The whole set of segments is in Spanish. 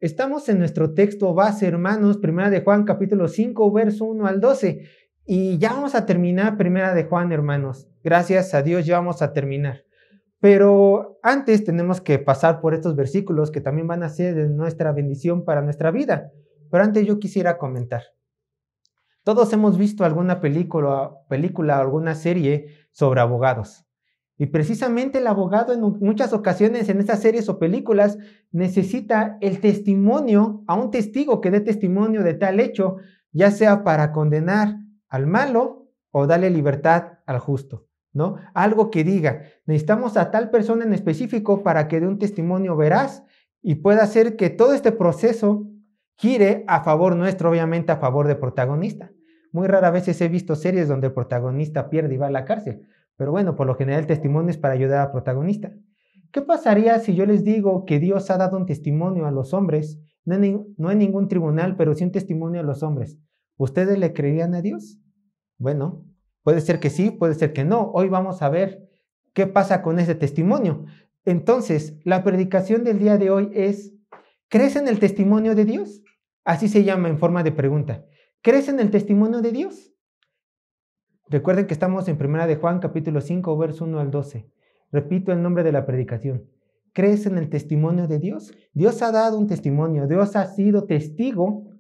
Estamos en nuestro texto base, hermanos, Primera de Juan, capítulo 5, verso 1 al 12. Y ya vamos a terminar Primera de Juan, hermanos. Gracias a Dios ya vamos a terminar. Pero antes tenemos que pasar por estos versículos que también van a ser de nuestra bendición para nuestra vida. Pero antes yo quisiera comentar. Todos hemos visto alguna película o alguna serie sobre abogados. Y precisamente el abogado en muchas ocasiones en estas series o películas necesita el testimonio, a un testigo que dé testimonio de tal hecho, ya sea para condenar al malo o darle libertad al justo, ¿no? Algo que diga, necesitamos a tal persona en específico para que dé un testimonio veraz y pueda hacer que todo este proceso gire a favor nuestro, obviamente a favor del protagonista. Muy raras veces he visto series donde el protagonista pierde y va a la cárcel. Pero bueno, por lo general el testimonio es para ayudar al protagonista. ¿Qué pasaría si yo les digo que Dios ha dado un testimonio a los hombres? No en ningún tribunal, pero sí un testimonio a los hombres. ¿Ustedes le creerían a Dios? Bueno, puede ser que sí, puede ser que no. Hoy vamos a ver qué pasa con ese testimonio. Entonces, la predicación del día de hoy es, ¿crees en el testimonio de Dios? Así se llama en forma de pregunta. ¿Crees en el testimonio de Dios? Recuerden que estamos en Primera de Juan, capítulo 5, verso 1 al 12. Repito el nombre de la predicación. ¿Crees en el testimonio de Dios? Dios ha dado un testimonio. Dios ha sido testigo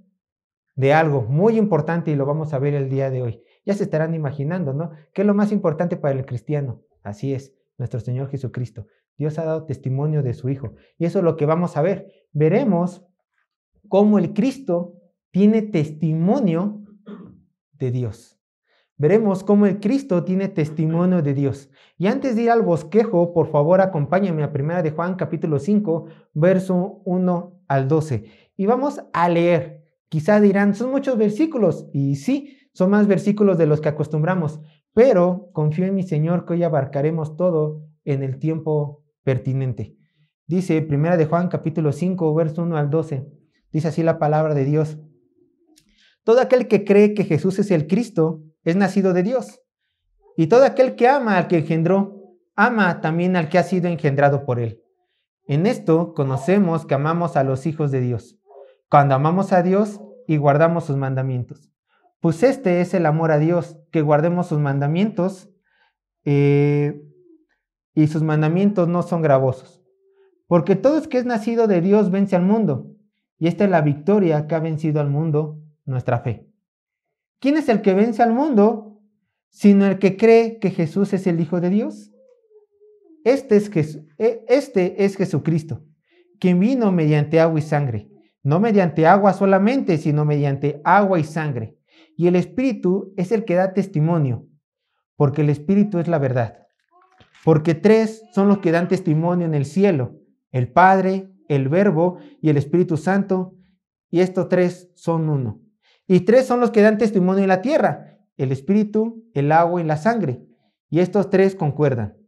de algo muy importante y lo vamos a ver el día de hoy. Ya se estarán imaginando, ¿no? ¿Qué es lo más importante para el cristiano? Así es, nuestro Señor Jesucristo. Dios ha dado testimonio de su Hijo. Y eso es lo que vamos a ver. Veremos cómo el Cristo tiene testimonio de Dios. Veremos cómo el Cristo tiene testimonio de Dios. Y antes de ir al bosquejo, por favor, acompáñame a Primera de Juan, capítulo 5, verso 1 al 12. Y vamos a leer. Quizá dirán, son muchos versículos. Y sí, son más versículos de los que acostumbramos. Pero confío en mi Señor que hoy abarcaremos todo en el tiempo pertinente. Dice Primera de Juan, capítulo 5, verso 1 al 12. Dice así la palabra de Dios. Todo aquel que cree que Jesús es el Cristo es nacido de Dios. Y todo aquel que ama al que engendró, ama también al que ha sido engendrado por él. En esto conocemos que amamos a los hijos de Dios, cuando amamos a Dios y guardamos sus mandamientos. Pues este es el amor a Dios, que guardemos sus mandamientos, y sus mandamientos no son gravosos. Porque todo el que es nacido de Dios vence al mundo, y esta es la victoria que ha vencido al mundo, nuestra fe. ¿Quién es el que vence al mundo? Sino el que cree que Jesús es el Hijo de Dios. Este es Jesucristo, quien vino mediante agua y sangre. No mediante agua solamente, sino mediante agua y sangre. Y el Espíritu es el que da testimonio, porque el Espíritu es la verdad. Porque tres son los que dan testimonio en el cielo: el Padre, el Verbo y el Espíritu Santo. Y estos tres son uno. Y tres son los que dan testimonio en la tierra: el Espíritu, el agua y la sangre. Y estos tres concuerdan.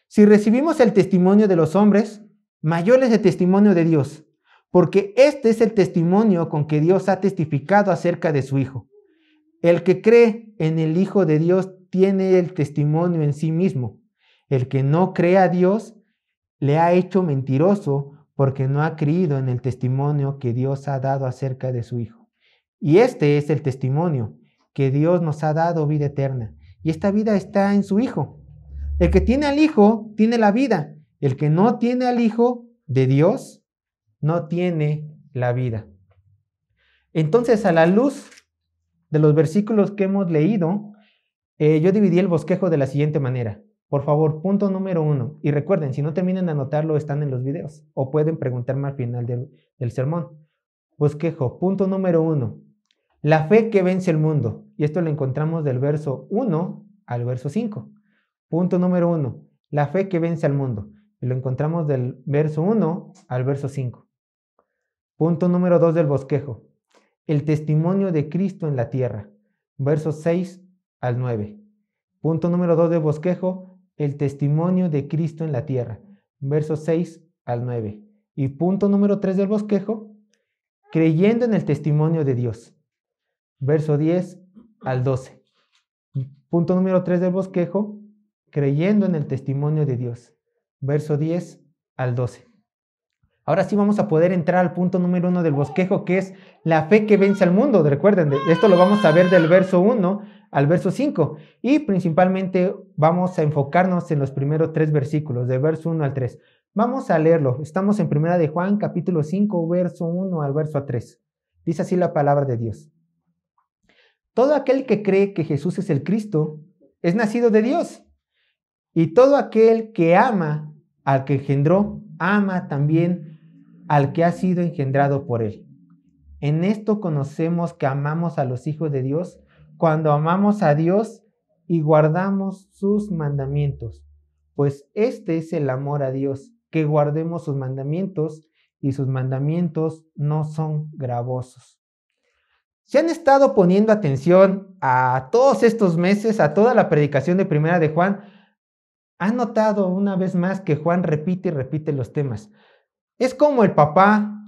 Si recibimos el testimonio de los hombres, mayor es el testimonio de Dios, porque este es el testimonio con que Dios ha testificado acerca de su Hijo. El que cree en el Hijo de Dios tiene el testimonio en sí mismo. El que no cree a Dios le ha hecho mentiroso, porque no ha creído en el testimonio que Dios ha dado acerca de su Hijo. Y este es el testimonio, que Dios nos ha dado vida eterna. Y esta vida está en su Hijo. El que tiene al Hijo tiene la vida. El que no tiene al Hijo de Dios no tiene la vida. Entonces, a la luz de los versículos que hemos leído, yo dividí el bosquejo de la siguiente manera. Por favor, punto número 1. Y recuerden, si no terminan de anotarlo, están en los videos. O pueden preguntarme al final del sermón. Bosquejo, punto número 1. La fe que vence el mundo. Y esto lo encontramos del verso 1 al verso 5. Punto número 1. La fe que vence al mundo. Y lo encontramos del verso 1 al verso 5. Punto número 2 del bosquejo. El testimonio de Cristo en la tierra. Versos 6 al 9. Punto número 2 del bosquejo. El testimonio de Cristo en la tierra. Versos 6 al 9. Y punto número 3 del bosquejo. Creyendo en el testimonio de Dios. Verso 10 al 12. Punto número 3 del bosquejo. Creyendo en el testimonio de Dios. Verso 10 al 12. Ahora sí vamos a poder entrar al punto número 1 del bosquejo, que es la fe que vence al mundo. Recuerden, esto lo vamos a ver del verso 1 al verso 5. Y principalmente vamos a enfocarnos en los primeros 3 versículos, del verso 1 al 3. Vamos a leerlo. Estamos en Primera de Juan, capítulo 5, verso 1 al verso 3. Dice así la palabra de Dios. Todo aquel que cree que Jesús es el Cristo es nacido de Dios. Y todo aquel que ama al que engendró, ama también al que ha sido engendrado por él. En esto conocemos que amamos a los hijos de Dios cuando amamos a Dios y guardamos sus mandamientos. Pues este es el amor a Dios, que guardemos sus mandamientos, y sus mandamientos no son gravosos. Si han estado poniendo atención a todos estos meses, a toda la predicación de Primera de Juan, han notado una vez más que Juan repite y repite los temas. Es como el papá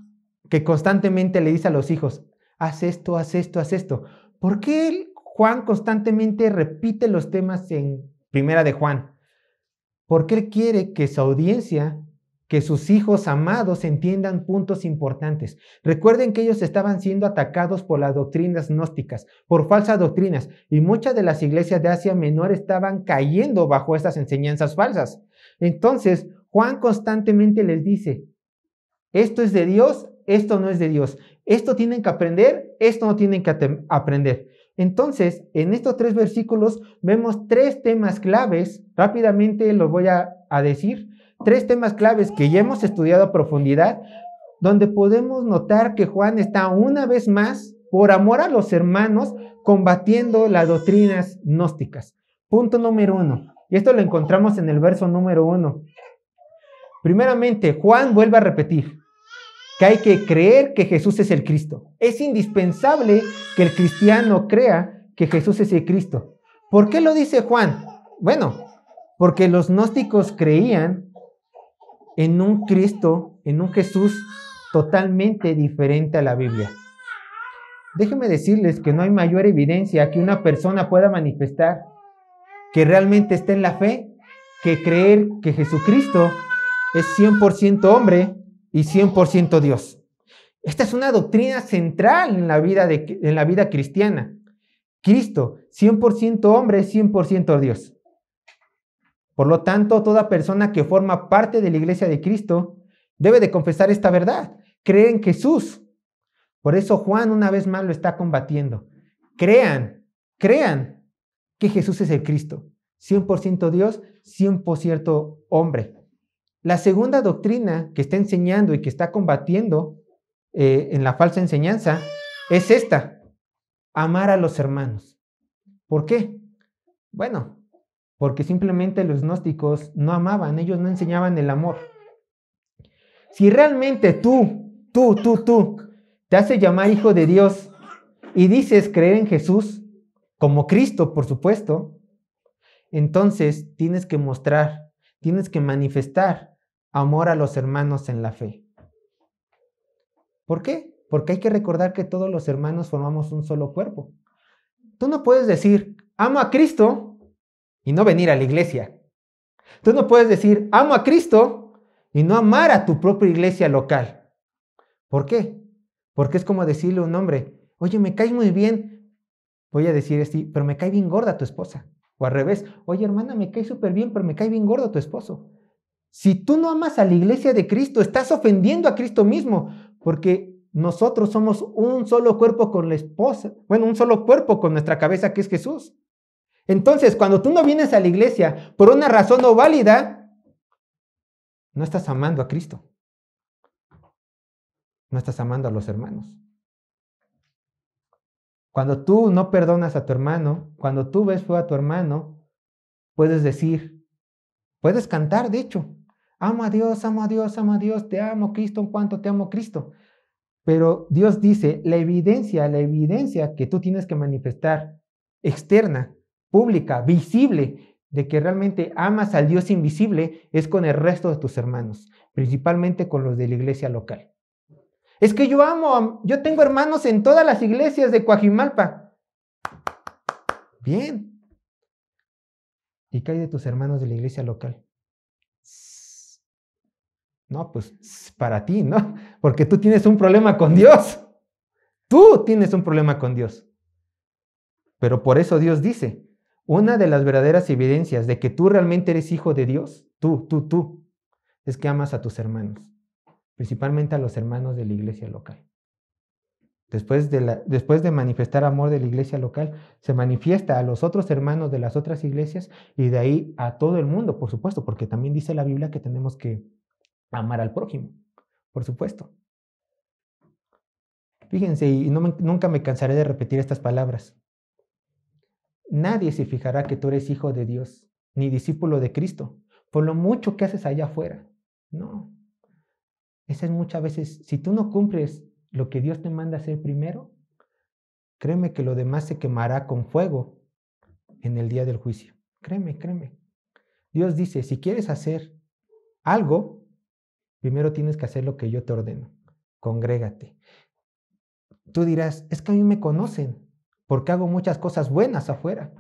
que constantemente le dice a los hijos, haz esto, haz esto, haz esto. ¿Por qué Juan constantemente repite los temas en Primera de Juan? Porque él quiere que su audiencia, que sus hijos amados entiendan puntos importantes. Recuerden que ellos estaban siendo atacados por las doctrinas gnósticas, por falsas doctrinas, y muchas de las iglesias de Asia Menor estaban cayendo bajo estas enseñanzas falsas. Entonces, Juan constantemente les dice, esto es de Dios, esto no es de Dios. Esto tienen que aprender, esto no tienen que aprender. Entonces, en estos 3 versículos vemos 3 temas claves. Rápidamente los voy a decir. 3 temas claves que ya hemos estudiado a profundidad, donde podemos notar que Juan está una vez más, por amor a los hermanos, combatiendo las doctrinas gnósticas. Punto número 1. Y esto lo encontramos en el verso número 1. Primeramente, Juan vuelve a repetir que hay que creer que Jesús es el Cristo. Es indispensable que el cristiano crea que Jesús es el Cristo. ¿Por qué lo dice Juan? Bueno, porque los gnósticos creían en un Cristo, en un Jesús totalmente diferente a la Biblia. Déjenme decirles que no hay mayor evidencia que una persona pueda manifestar que realmente está en la fe que creer que Jesucristo es 100% hombre y 100% Dios. Esta es una doctrina central en la vida cristiana. Cristo, 100% hombre, 100% Dios. Por lo tanto, toda persona que forma parte de la iglesia de Cristo debe de confesar esta verdad. Cree en Jesús. Por eso Juan una vez más lo está combatiendo. Crean que Jesús es el Cristo. 100% Dios, 100% hombre. La segunda doctrina que está enseñando y que está combatiendo en la falsa enseñanza es esta: amar a los hermanos. ¿Por qué? Bueno, porque simplemente los gnósticos no amaban, ellos no enseñaban el amor. Si realmente tú te haces llamar hijo de Dios y dices creer en Jesús, como Cristo, por supuesto, entonces tienes que mostrar, tienes que manifestar amor a los hermanos en la fe. ¿Por qué? Porque hay que recordar que todos los hermanos formamos un solo cuerpo. Tú no puedes decir, amo a Cristo y no venir a la iglesia. Tú no puedes decir, amo a Cristo y no amar a tu propia iglesia local. ¿Por qué? Porque es como decirle a un hombre, oye, me caes muy bien. Voy a decir así, pero me cae bien gorda tu esposa. O al revés, oye, hermana, me cae súper bien, pero me cae bien gordo tu esposo. Si tú no amas a la iglesia de Cristo, estás ofendiendo a Cristo mismo, porque nosotros somos un solo cuerpo con la esposa, bueno, un solo cuerpo con nuestra cabeza que es Jesús. Entonces, cuando tú no vienes a la iglesia por una razón no válida, no estás amando a Cristo. No estás amando a los hermanos. Cuando tú no perdonas a tu hermano, cuando tú ves feo a tu hermano, puedes decir, puedes cantar, de hecho, amo a Dios, amo a Dios, amo a Dios, te amo Cristo, en cuanto te amo Cristo. Pero Dios dice, la evidencia que tú tienes que manifestar, externa, pública, visible, de que realmente amas al Dios invisible, es con el resto de tus hermanos, principalmente con los de la iglesia local. Es que yo tengo hermanos en todas las iglesias de Coajimalpa. Bien. ¿Y qué hay de tus hermanos de la iglesia local? No, pues para ti, ¿no? Porque tú tienes un problema con Dios. Tú tienes un problema con Dios. Pero por eso Dios dice, una de las verdaderas evidencias de que tú realmente eres hijo de Dios, tú, es que amas a tus hermanos, principalmente a los hermanos de la iglesia local. Después de manifestar amor de la iglesia local, se manifiesta a los otros hermanos de las otras iglesias y de ahí a todo el mundo, por supuesto, porque también dice la Biblia que tenemos que amar al prójimo, por supuesto. Fíjense, y nunca me cansaré de repetir estas palabras. Nadie se fijará que tú eres hijo de Dios, ni discípulo de Cristo, por lo mucho que haces allá afuera. No. Esa es muchas veces, si tú no cumples lo que Dios te manda hacer primero, créeme que lo demás se quemará con fuego en el día del juicio. Créeme. Dios dice, si quieres hacer algo, primero tienes que hacer lo que yo te ordeno. Congrégate. Tú dirás, es que a mí me conocen, porque hago muchas cosas buenas afuera.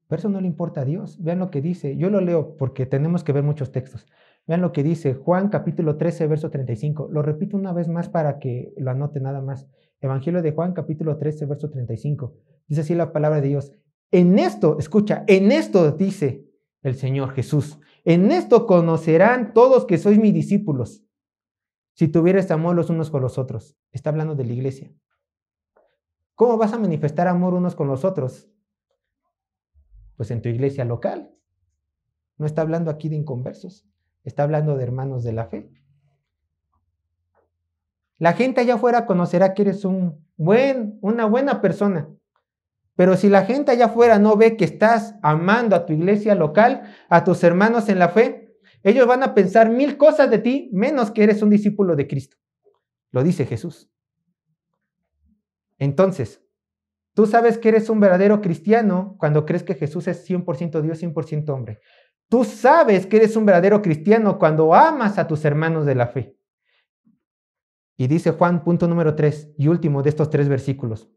Pero eso no le importa a Dios. Vean lo que dice. Yo lo leo porque tenemos que ver muchos textos. Vean lo que dice Juan capítulo 13, verso 35. Lo repito una vez más para que lo anote nada más. Evangelio de Juan capítulo 13, verso 35. Dice así la palabra de Dios. En esto, escucha, en esto dice el Señor Jesús. En esto conocerán todos que sois mis discípulos. Si tuvierais amor los unos con los otros. Está hablando de la iglesia. ¿Cómo vas a manifestar amor unos con los otros? Pues en tu iglesia local. No está hablando aquí de inconversos. Está hablando de hermanos de la fe. La gente allá afuera conocerá que eres una buena persona. Pero si la gente allá afuera no ve que estás amando a tu iglesia local, a tus hermanos en la fe, ellos van a pensar 1000 cosas de ti, menos que eres un discípulo de Cristo. Lo dice Jesús. Entonces, tú sabes que eres un verdadero cristiano cuando crees que Jesús es 100% Dios, 100% hombre. Tú sabes que eres un verdadero cristiano cuando amas a tus hermanos de la fe. Y dice Juan, punto número 3 y último de estos 3 versículos.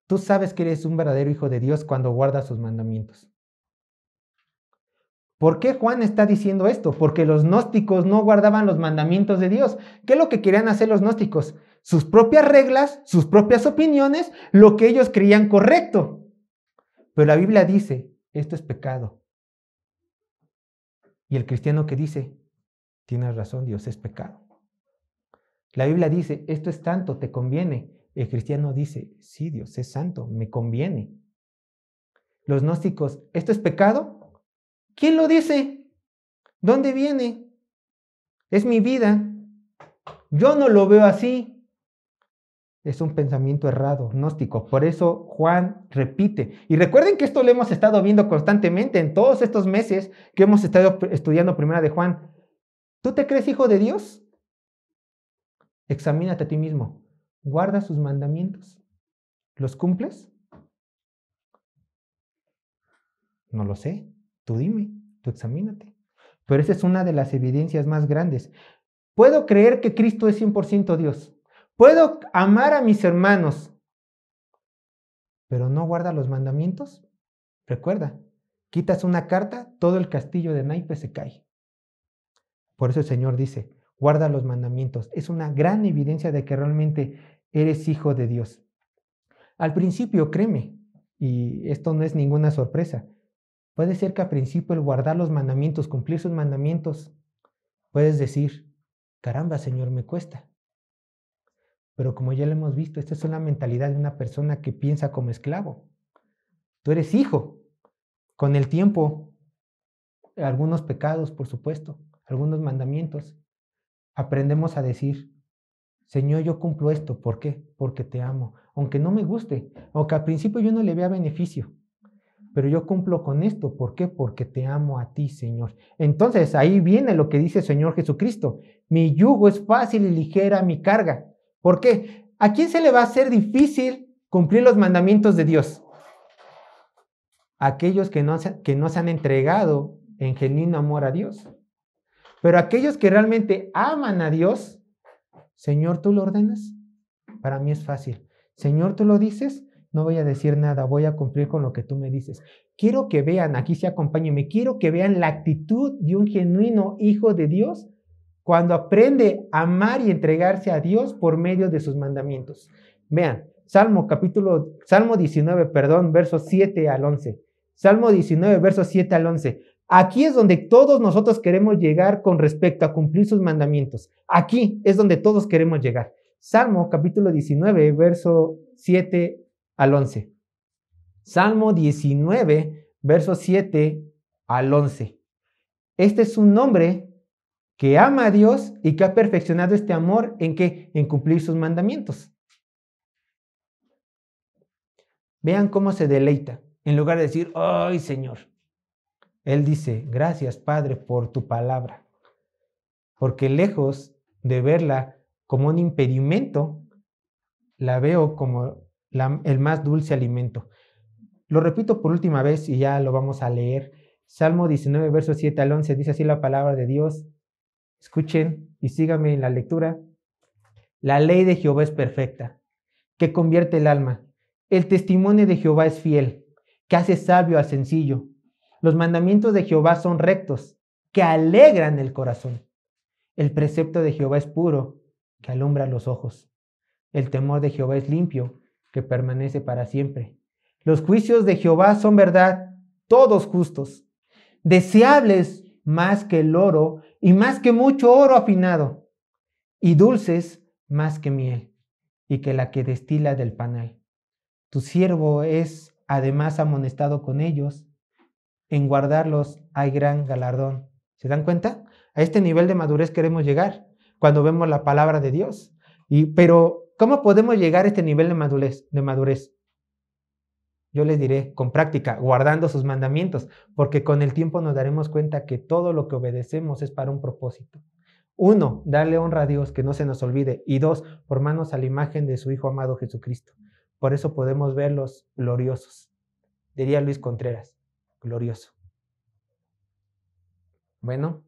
Tú sabes que eres un verdadero hijo de Dios cuando guardas sus mandamientos. ¿Por qué Juan está diciendo esto? Porque los gnósticos no guardaban los mandamientos de Dios. ¿Qué es lo que querían hacer los gnósticos? Sus propias reglas, sus propias opiniones, lo que ellos creían correcto. Pero la Biblia dice, esto es pecado. Y el cristiano que dice, tienes razón, Dios, es pecado. La Biblia dice, esto es santo, te conviene. El cristiano dice, sí, Dios es santo, me conviene. Los gnósticos, ¿esto es pecado? ¿Quién lo dice? ¿Dónde viene? Es mi vida. Yo no lo veo así. Es un pensamiento errado, gnóstico. Por eso Juan repite. Y recuerden que esto lo hemos estado viendo constantemente en todos estos meses que hemos estado estudiando Primera de Juan. ¿Tú te crees hijo de Dios? Examínate a ti mismo. ¿Guardas sus mandamientos? ¿Los cumples? No lo sé. Tú dime, tú examínate. Pero esa es una de las evidencias más grandes. Puedo creer que Cristo es 100% Dios. Puedo amar a mis hermanos, pero no guarda los mandamientos. Recuerda, quitas una carta, todo el castillo de naipes se cae. Por eso el Señor dice, guarda los mandamientos. Es una gran evidencia de que realmente eres hijo de Dios. Al principio, créeme, y esto no es ninguna sorpresa, puede ser que al principio el guardar los mandamientos, cumplir sus mandamientos, puedes decir, caramba, Señor, me cuesta. Pero como ya lo hemos visto, esta es una mentalidad de una persona que piensa como esclavo. Tú eres hijo. Con el tiempo, algunos pecados, por supuesto, algunos mandamientos, aprendemos a decir, Señor, yo cumplo esto. ¿Por qué? Porque te amo. Aunque no me guste, aunque al principio yo no le vea beneficio, pero yo cumplo con esto. ¿Por qué? Porque te amo a ti, Señor. Entonces, ahí viene lo que dice el Señor Jesucristo. Mi yugo es fácil y ligera mi carga. ¿Por qué? ¿A quién se le va a hacer difícil cumplir los mandamientos de Dios? Aquellos que no se han entregado en genuino amor a Dios. Pero aquellos que realmente aman a Dios, Señor, ¿tú lo ordenas? Para mí es fácil. Señor, ¿tú lo dices? no voy a decir nada, voy a cumplir con lo que tú me dices. Quiero que vean, aquí sí acompáñenme, quiero que vean la actitud de un genuino hijo de Dios cuando aprende a amar y entregarse a Dios por medio de sus mandamientos. Vean, Salmo 19, versos 7 al 11. Salmo 19, versos 7 al 11. Aquí es donde todos nosotros queremos llegar con respecto a cumplir sus mandamientos. Aquí es donde todos queremos llegar. Salmo capítulo 19, verso 7 al 11. Salmo 19, verso 7 al 11. Este es un hombre que ama a Dios y que ha perfeccionado este amor ¿en qué? En cumplir sus mandamientos. Vean cómo se deleita. En lugar de decir, ¡ay, Señor! Él dice, gracias, Padre, por tu palabra. Porque lejos de verla como un impedimento, la veo como el más dulce alimento. Lo repito por última vez y ya lo vamos a leer. Salmo 19, versos 7 al 11, dice así la palabra de Dios. Escuchen y síganme en la lectura. La ley de Jehová es perfecta, que convierte el alma. El testimonio de Jehová es fiel, que hace sabio al sencillo. Los mandamientos de Jehová son rectos, que alegran el corazón. El precepto de Jehová es puro, que alumbra los ojos. El temor de Jehová es limpio, que permanece para siempre. Los juicios de Jehová son verdad, todos justos, deseables más que el oro y más que mucho oro afinado, y dulces más que miel y que la que destila del panal. Tu siervo es además amonestado con ellos, en guardarlos hay gran galardón. ¿Se dan cuenta? A este nivel de madurez queremos llegar cuando vemos la palabra de Dios. Pero, ¿cómo podemos llegar a este nivel de madurez? Yo les diré, con práctica, guardando sus mandamientos, porque con el tiempo nos daremos cuenta que todo lo que obedecemos es para un propósito. 1, darle honra a Dios, que no se nos olvide. Y 2, formarnos a la imagen de su Hijo amado Jesucristo. Por eso podemos verlos gloriosos. Diría Luis Contreras, glorioso. Bueno,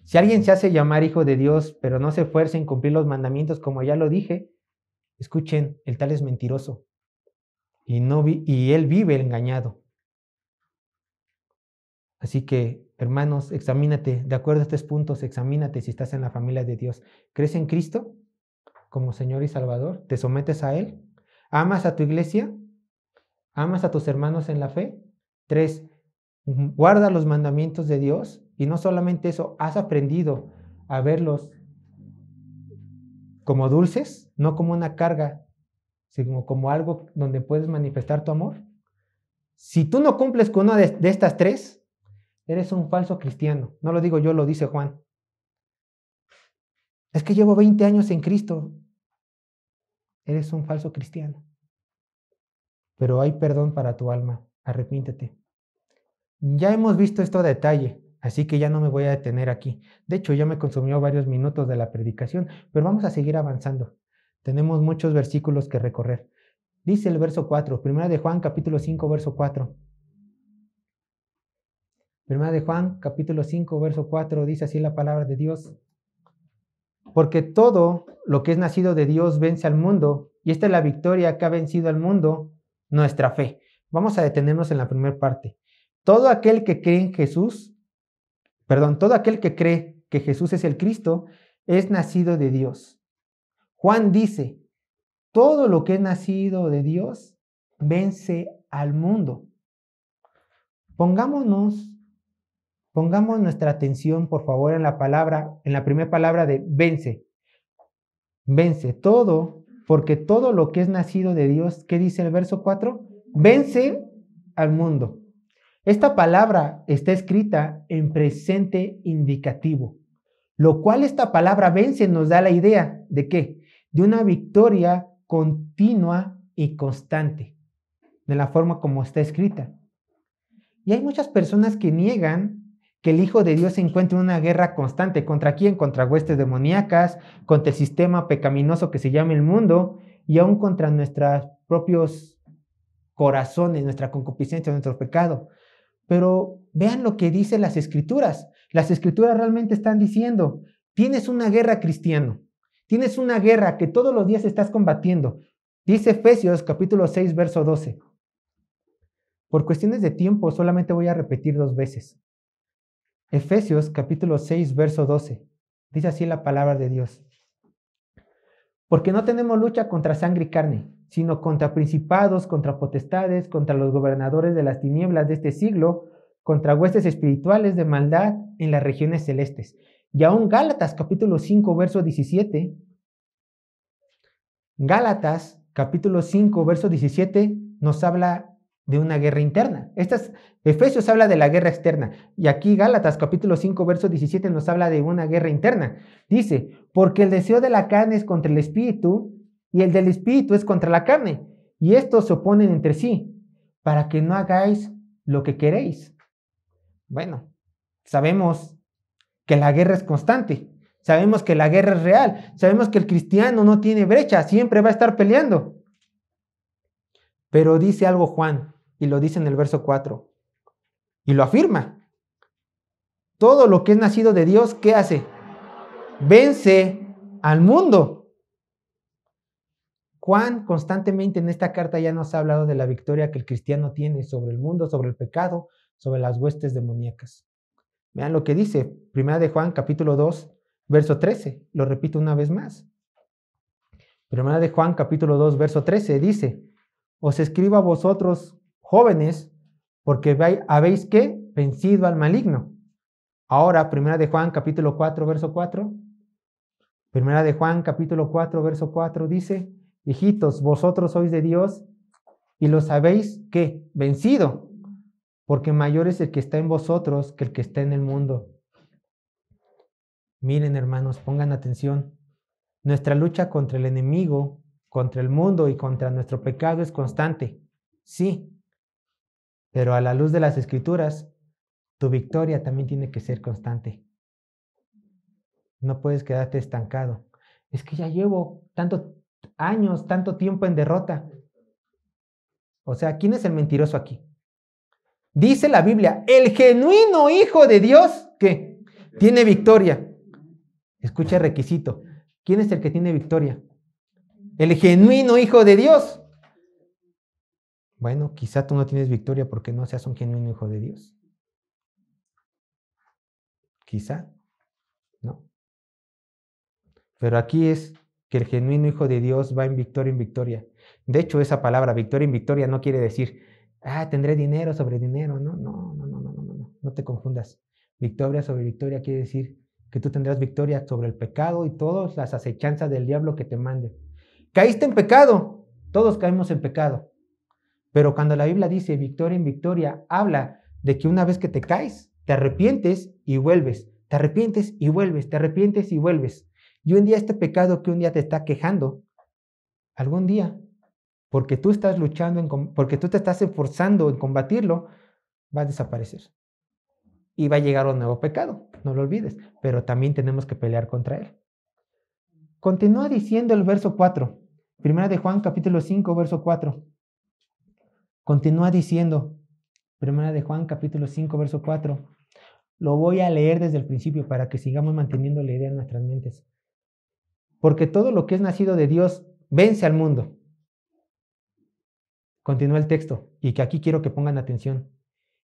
si alguien se hace llamar hijo de Dios, pero no se esfuerza en cumplir los mandamientos, como ya lo dije, escuchen, el tal es mentiroso. Y él vive engañado. Así que, hermanos, examínate, de acuerdo a estos puntos, examínate si estás en la familia de Dios. ¿Crees en Cristo como Señor y Salvador? ¿Te sometes a Él? ¿Amas a tu iglesia? ¿Amas a tus hermanos en la fe? 3, guarda los mandamientos de Dios. Y no solamente eso, has aprendido a verlos como dulces, no como una carga, sino como algo donde puedes manifestar tu amor. Si tú no cumples con una de estas 3, eres un falso cristiano. No lo digo yo, lo dice Juan. Es que llevo 20 años en Cristo. Eres un falso cristiano. Pero hay perdón para tu alma. Arrepíntete. Ya hemos visto esto a detalle, así que ya no me voy a detener aquí. De hecho, ya me consumió varios minutos de la predicación, pero vamos a seguir avanzando. Tenemos muchos versículos que recorrer. Dice el verso 4, 1 de Juan capítulo 5, verso 4. 1 de Juan capítulo 5, verso 4, dice así la palabra de Dios. Porque todo lo que es nacido de Dios vence al mundo, y esta es la victoria que ha vencido al mundo, nuestra fe. Vamos a detenernos en la primera parte. Todo aquel que cree en Jesús, todo aquel que cree que Jesús es el Cristo, es nacido de Dios. Juan dice, todo lo que es nacido de Dios vence al mundo. Pongamos nuestra atención, por favor, en la primera palabra de vence. Vence todo, porque todo lo que es nacido de Dios, ¿qué dice el verso 4? Vence al mundo. Esta palabra está escrita en presente indicativo, lo cual esta palabra vence nos da la idea de ¿qué? De una victoria continua y constante, de la forma como está escrita. Y hay muchas personas que niegan que el Hijo de Dios se encuentre en una guerra constante. ¿Contra quién? Contra huestes demoníacas, contra el sistema pecaminoso que se llama el mundo y aún contra nuestros propios corazones, nuestra concupiscencia, nuestro pecado. Pero vean lo que dicen las Escrituras. Las Escrituras realmente están diciendo, tienes una guerra, cristiano. Tienes una guerra que todos los días estás combatiendo. Dice Efesios capítulo 6, verso 12. Por cuestiones de tiempo solamente voy a repetir 2 veces. Efesios capítulo 6, verso 12. Dice así la palabra de Dios. Porque no tenemos lucha contra sangre y carne, sino contra principados, contra potestades, contra los gobernadores de las tinieblas de este siglo, contra huestes espirituales de maldad en las regiones celestes. Y aún Gálatas capítulo 5, verso 17. Gálatas capítulo 5, verso 17 nos habla de una guerra interna. Efesios habla de la guerra externa. Y aquí Gálatas capítulo 5, verso 17 nos habla de una guerra interna. Dice, porque el deseo de la carne es contra el espíritu y el del espíritu es contra la carne. Y estos se oponen entre sí para que no hagáis lo que queréis. Bueno, sabemos que la guerra es constante. Sabemos que la guerra es real. Sabemos que el cristiano no tiene brecha. Siempre va a estar peleando. Pero dice algo Juan, y lo dice en el verso 4, y lo afirma. Todo lo que es nacido de Dios, ¿qué hace? Vence al mundo. Juan constantemente en esta carta ya nos ha hablado de la victoria que el cristiano tiene sobre el mundo, sobre el pecado, sobre las huestes demoníacas. Vean lo que dice, 1 de Juan capítulo 2, verso 13. Lo repito una vez más. 1 de Juan capítulo 2, verso 13 dice, os escribo a vosotros, jóvenes, porque habéis ¿qué? Vencido al maligno. Ahora, 1 de Juan capítulo 4, verso 4. 1 de Juan capítulo 4, verso 4 dice, hijitos, vosotros sois de Dios y los habéis ¿qué? Vencido, porque mayor es el que está en vosotros que el que está en el mundo. Miren, hermanos, pongan atención. Nuestra lucha contra el enemigo, contra el mundo y contra nuestro pecado es constante, sí, pero a la luz de las Escrituras, tu victoria también tiene que ser constante. No puedes quedarte estancado. Es que ya llevo tantos años, tanto tiempo en derrota. O sea, ¿quién es el mentiroso aquí? Dice la Biblia, el genuino Hijo de Dios, ¿qué? Tiene victoria. Escucha el requisito. ¿Quién es el que tiene victoria? El genuino Hijo de Dios. Bueno, quizá tú no tienes victoria porque no seas un genuino Hijo de Dios. Quizá, ¿no? Pero aquí es que el genuino Hijo de Dios va en victoria. De hecho, esa palabra, victoria en victoria, no quiere decir, tendré dinero sobre dinero. No te confundas. Victoria sobre victoria quiere decir que tú tendrás victoria sobre el pecado y todas las acechanzas del diablo que te mande. ¿Caíste en pecado? Todos caemos en pecado. Pero cuando la Biblia dice victoria en victoria, habla de que una vez que te caes, te arrepientes y vuelves. Te arrepientes y vuelves, te arrepientes y vuelves. Y un día este pecado que un día te está quejando, algún día, porque tú estás luchando, porque tú te estás esforzando en combatirlo, va a desaparecer. Y va a llegar un nuevo pecado, no lo olvides, pero también tenemos que pelear contra él. Continúa diciendo el verso 4, 1 de Juan capítulo 5, verso 4. Continúa diciendo, 1 de Juan capítulo 5, verso 4. Lo voy a leer desde el principio para que sigamos manteniendo la idea en nuestras mentes. Porque todo lo que es nacido de Dios vence al mundo. Continúa el texto y que aquí quiero que pongan atención.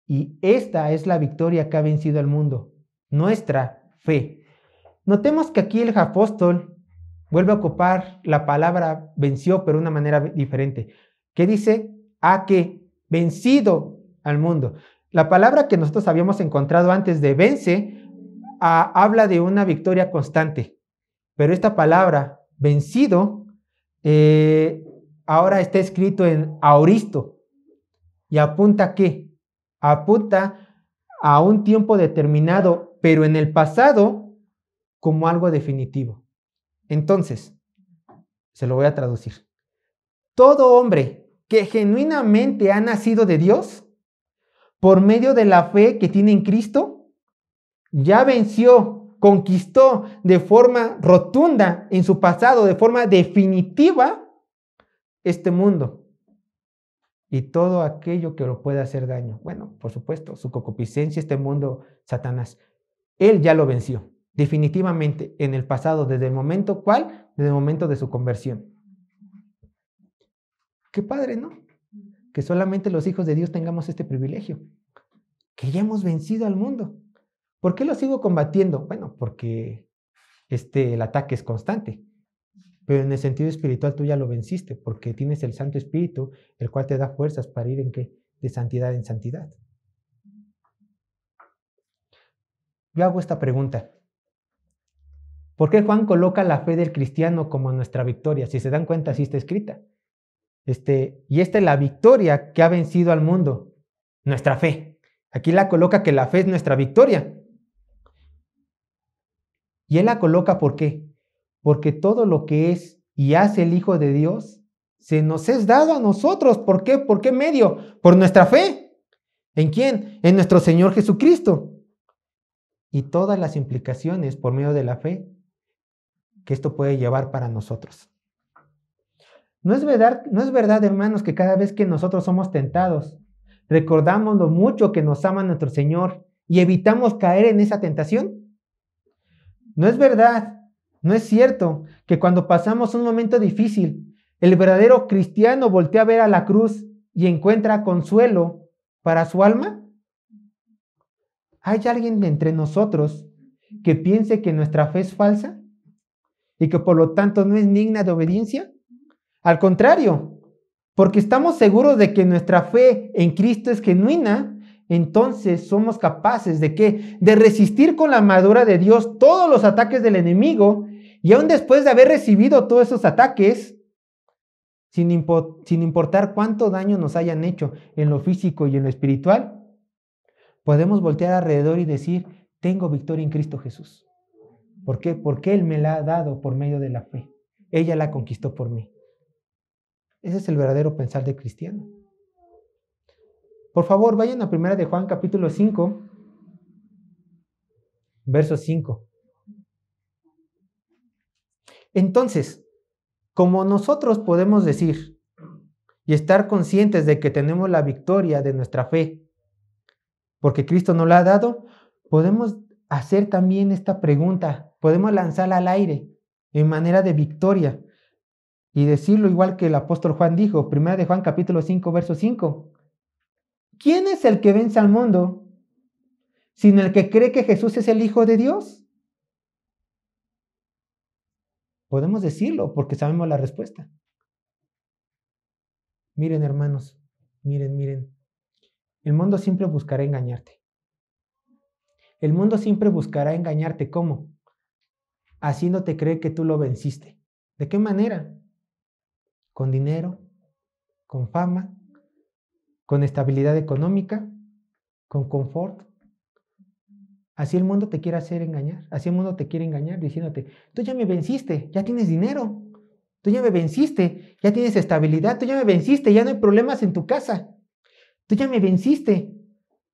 Y esta es la victoria que ha vencido al mundo, nuestra fe. Notemos que aquí el apóstol vuelve a ocupar la palabra venció, pero de una manera diferente. ¿Qué dice? Que vencido al mundo. La palabra que nosotros habíamos encontrado antes de vence habla de una victoria constante. Pero esta palabra, vencido, ahora está escrito en aoristo. ¿Y apunta a qué? Apunta a un tiempo determinado, pero en el pasado como algo definitivo. Entonces, se lo voy a traducir. Todo hombre que genuinamente ha nacido de Dios, por medio de la fe que tiene en Cristo, ya venció, conquistó de forma rotunda en su pasado, de forma definitiva, este mundo y todo aquello que lo pueda hacer daño. Bueno, por supuesto, su concupiscencia, este mundo, Satanás, él ya lo venció definitivamente en el pasado, desde el momento, ¿cuál? Desde el momento de su conversión. Qué padre, ¿no? Que solamente los hijos de Dios tengamos este privilegio, que ya hemos vencido al mundo. ¿Por qué lo sigo combatiendo? Bueno, porque el ataque es constante, pero en el sentido espiritual tú ya lo venciste, porque tienes el Santo Espíritu, el cual te da fuerzas para ir de santidad en santidad. Yo hago esta pregunta. ¿Por qué Juan coloca la fe del cristiano como nuestra victoria? Si se dan cuenta, así está escrita. Y esta es la victoria que ha vencido al mundo, nuestra fe. Aquí la coloca que la fe es nuestra victoria. Y él la coloca ¿por qué? Porque todo lo que es y hace el Hijo de Dios se nos es dado a nosotros. ¿Por qué? ¿Por qué medio? Por nuestra fe. ¿En quién? En nuestro Señor Jesucristo. Y todas las implicaciones por medio de la fe que esto puede llevar para nosotros. No es verdad, hermanos, que cada vez que nosotros somos tentados, recordamos lo mucho que nos ama nuestro Señor y evitamos caer en esa tentación. No es verdad, no es cierto que cuando pasamos un momento difícil, el verdadero cristiano voltea a ver a la cruz y encuentra consuelo para su alma. ¿Hay alguien de entre nosotros que piense que nuestra fe es falsa y que por lo tanto no es digna de obediencia? Al contrario, porque estamos seguros de que nuestra fe en Cristo es genuina, entonces somos capaces ¿de qué? De resistir con la armadura de Dios todos los ataques del enemigo, y aún después de haber recibido todos esos ataques, sin importar cuánto daño nos hayan hecho en lo físico y en lo espiritual, podemos voltear alrededor y decir, tengo victoria en Cristo Jesús. ¿Por qué? Porque Él me la ha dado por medio de la fe. Ella la conquistó por mí. Ese es el verdadero pensar de cristiano. Por favor, vayan a 1 de Juan capítulo 5, verso 5. Entonces, como nosotros podemos decir y estar conscientes de que tenemos la victoria de nuestra fe, porque Cristo nos la ha dado, podemos hacer también esta pregunta, podemos lanzarla al aire en manera de victoria y decirlo igual que el apóstol Juan dijo, 1 de Juan capítulo 5, verso 5. ¿Quién es el que vence al mundo, sino el que cree que Jesús es el Hijo de Dios? Podemos decirlo porque sabemos la respuesta. Miren, hermanos, miren. El mundo siempre buscará engañarte. El mundo siempre buscará engañarte. ¿Cómo? Haciéndote creer que tú lo venciste. ¿De qué manera? Con dinero, con fama, con estabilidad económica, con confort. Así el mundo te quiere hacer engañar. Así el mundo te quiere engañar diciéndote, tú ya me venciste, ya tienes dinero. Tú ya me venciste, ya tienes estabilidad. Tú ya me venciste, ya no hay problemas en tu casa. Tú ya me venciste,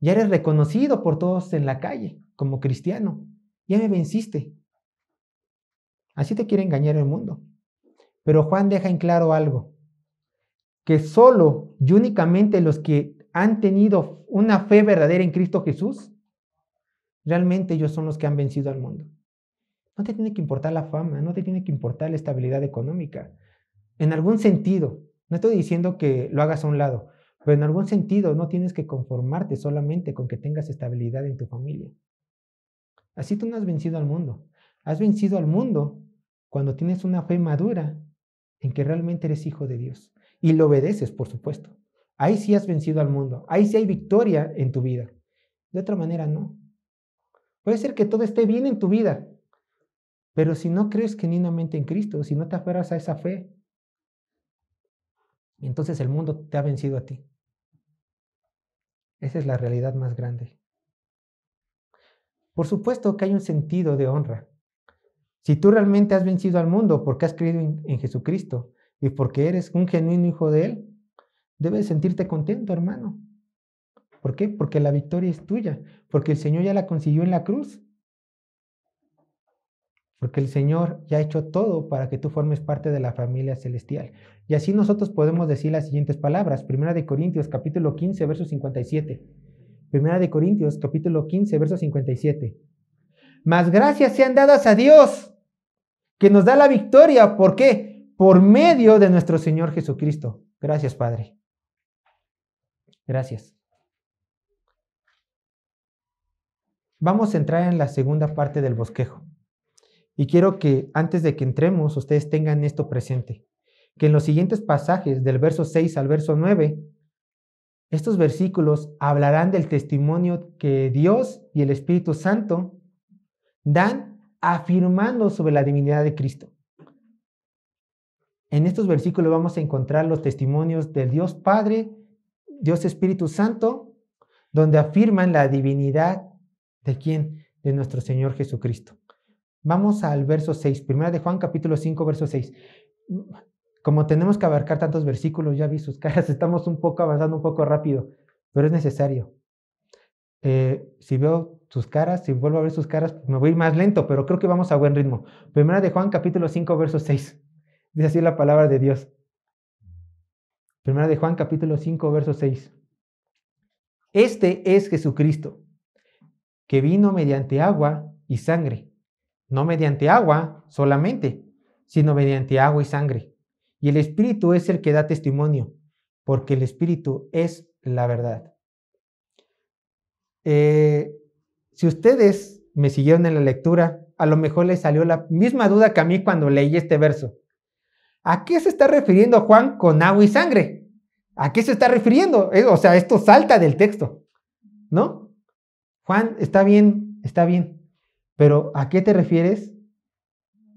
ya eres reconocido por todos en la calle como cristiano. Ya me venciste. Así te quiere engañar el mundo. Pero Juan deja en claro algo, que solo y únicamente los que han tenido una fe verdadera en Cristo Jesús, realmente ellos son los que han vencido al mundo. No te tiene que importar la fama, no te tiene que importar la estabilidad económica. En algún sentido, no estoy diciendo que lo hagas a un lado, pero en algún sentido no tienes que conformarte solamente con que tengas estabilidad en tu familia. Así tú no has vencido al mundo. Has vencido al mundo cuando tienes una fe madura en que realmente eres hijo de Dios y lo obedeces, por supuesto. Ahí sí has vencido al mundo. Ahí sí hay victoria en tu vida. De otra manera, no. Puede ser que todo esté bien en tu vida, pero si no crees genuinamente en Cristo, si no te aferras a esa fe, entonces el mundo te ha vencido a ti. Esa es la realidad más grande. Por supuesto que hay un sentido de honra. Si tú realmente has vencido al mundo porque has creído en Jesucristo y porque eres un genuino hijo de Él, debes sentirte contento, hermano. ¿Por qué? Porque la victoria es tuya, porque el Señor ya la consiguió en la cruz. Porque el Señor ya ha hecho todo para que tú formes parte de la familia celestial. Y así nosotros podemos decir las siguientes palabras. 1 Corintios capítulo 15, verso 57. 1 Corintios capítulo 15, verso 57. Mas gracias sean dadas a Dios, que nos da la victoria. ¿Por qué? Por medio de nuestro Señor Jesucristo. Gracias, Padre. Gracias. Vamos a entrar en la segunda parte del bosquejo. Y quiero que antes de que entremos, ustedes tengan esto presente. Que en los siguientes pasajes, del verso 6 al verso 9, estos versículos hablarán del testimonio que Dios y el Espíritu Santo dan afirmando sobre la divinidad de Cristo. En estos versículos vamos a encontrar los testimonios del Dios Padre, Dios Espíritu Santo, donde afirman la divinidad ¿de quién? De nuestro Señor Jesucristo. Vamos al verso 6, primera de Juan capítulo 5, verso 6. Como tenemos que abarcar tantos versículos, ya vi sus caras, estamos avanzando un poco rápido, pero es necesario. Si veo sus caras, si vuelvo a ver sus caras, me voy a ir más lento, pero creo que vamos a buen ritmo. Primera de Juan capítulo 5, verso 6. Dice así la palabra de Dios. Primera de Juan capítulo 5, verso 6. Este es Jesucristo, que vino mediante agua y sangre. No mediante agua solamente, sino mediante agua y sangre. Y el Espíritu es el que da testimonio, porque el Espíritu es la verdad. Si ustedes me siguieron en la lectura, a lo mejor les salió la misma duda que a mí cuando leí este verso. ¿A qué se está refiriendo Juan con agua y sangre? ¿A qué se está refiriendo? O sea, esto salta del texto, ¿no? Juan, está bien, pero ¿a qué te refieres?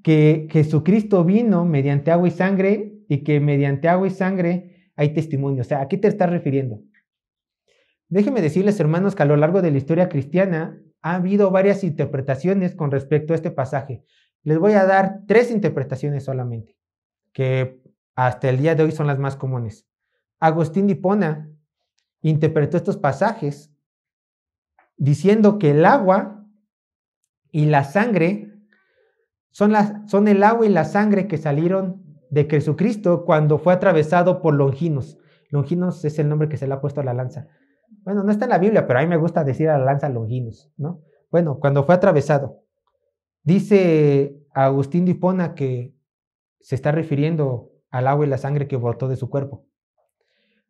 Que Jesucristo vino mediante agua y sangre y que mediante agua y sangre hay testimonio. O sea, ¿a qué te estás refiriendo? Déjenme decirles, hermanos, que a lo largo de la historia cristiana ha habido varias interpretaciones con respecto a este pasaje. Les voy a dar 3 interpretaciones solamente, que hasta el día de hoy son las más comunes. Agustín de Hipona interpretó estos pasajes diciendo que el agua y la sangre son el agua y la sangre que salieron de Jesucristo cuando fue atravesado por Longinos. Longinos es el nombre que se le ha puesto a la lanza. Bueno, no está en la Biblia, pero a mí me gusta decir a la lanza Longinos, ¿no? Bueno, cuando fue atravesado. Dice Agustín de Hipona que se está refiriendo al agua y la sangre que brotó de su cuerpo.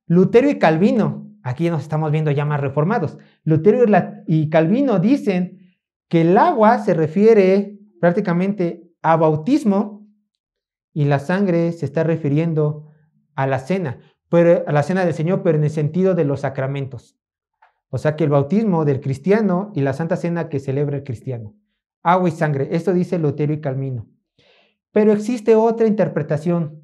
Lutero y Calvino, aquí nos estamos viendo ya más reformados. Lutero y Calvino dicen que el agua se refiere prácticamente a bautismo y la sangre se está refiriendo a la cena, pero a la cena del Señor, pero en el sentido de los sacramentos. O sea que el bautismo del cristiano y la santa cena que celebra el cristiano. Agua y sangre, esto dice Lutero y Calvino. Pero existe otra interpretación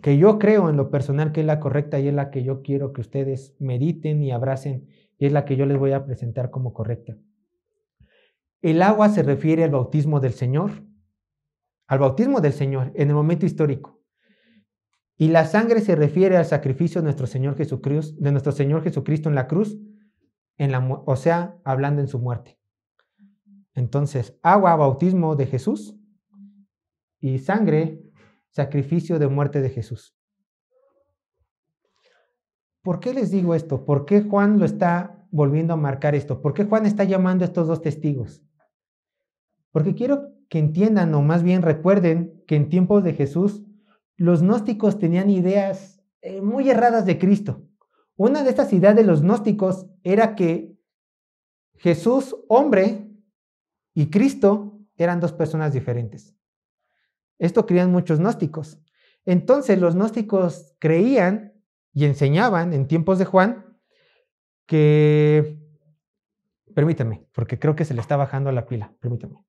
que yo creo en lo personal que es la correcta y es la que yo quiero que ustedes mediten y abracen y es la que yo les voy a presentar como correcta. El agua se refiere al bautismo del Señor en el momento histórico. Y la sangre se refiere al sacrificio de nuestro Señor Jesucristo en la cruz, o sea, hablando en su muerte. Entonces, agua, bautismo de Jesús y sangre, sacrificio de muerte de Jesús. ¿Por qué les digo esto? ¿Por qué Juan lo está volviendo a marcar esto? ¿Por qué Juan está llamando a estos 2 testigos? Porque quiero que entiendan, o más bien recuerden, que en tiempos de Jesús, los gnósticos tenían ideas muy erradas de Cristo. Una de estas ideas de los gnósticos era que Jesús, hombre, y Cristo eran 2 personas diferentes. Esto creían muchos gnósticos. Entonces los gnósticos creían y enseñaban en tiempos de Juan que... Permítanme, porque creo que se le está bajando la pila. Permítanme.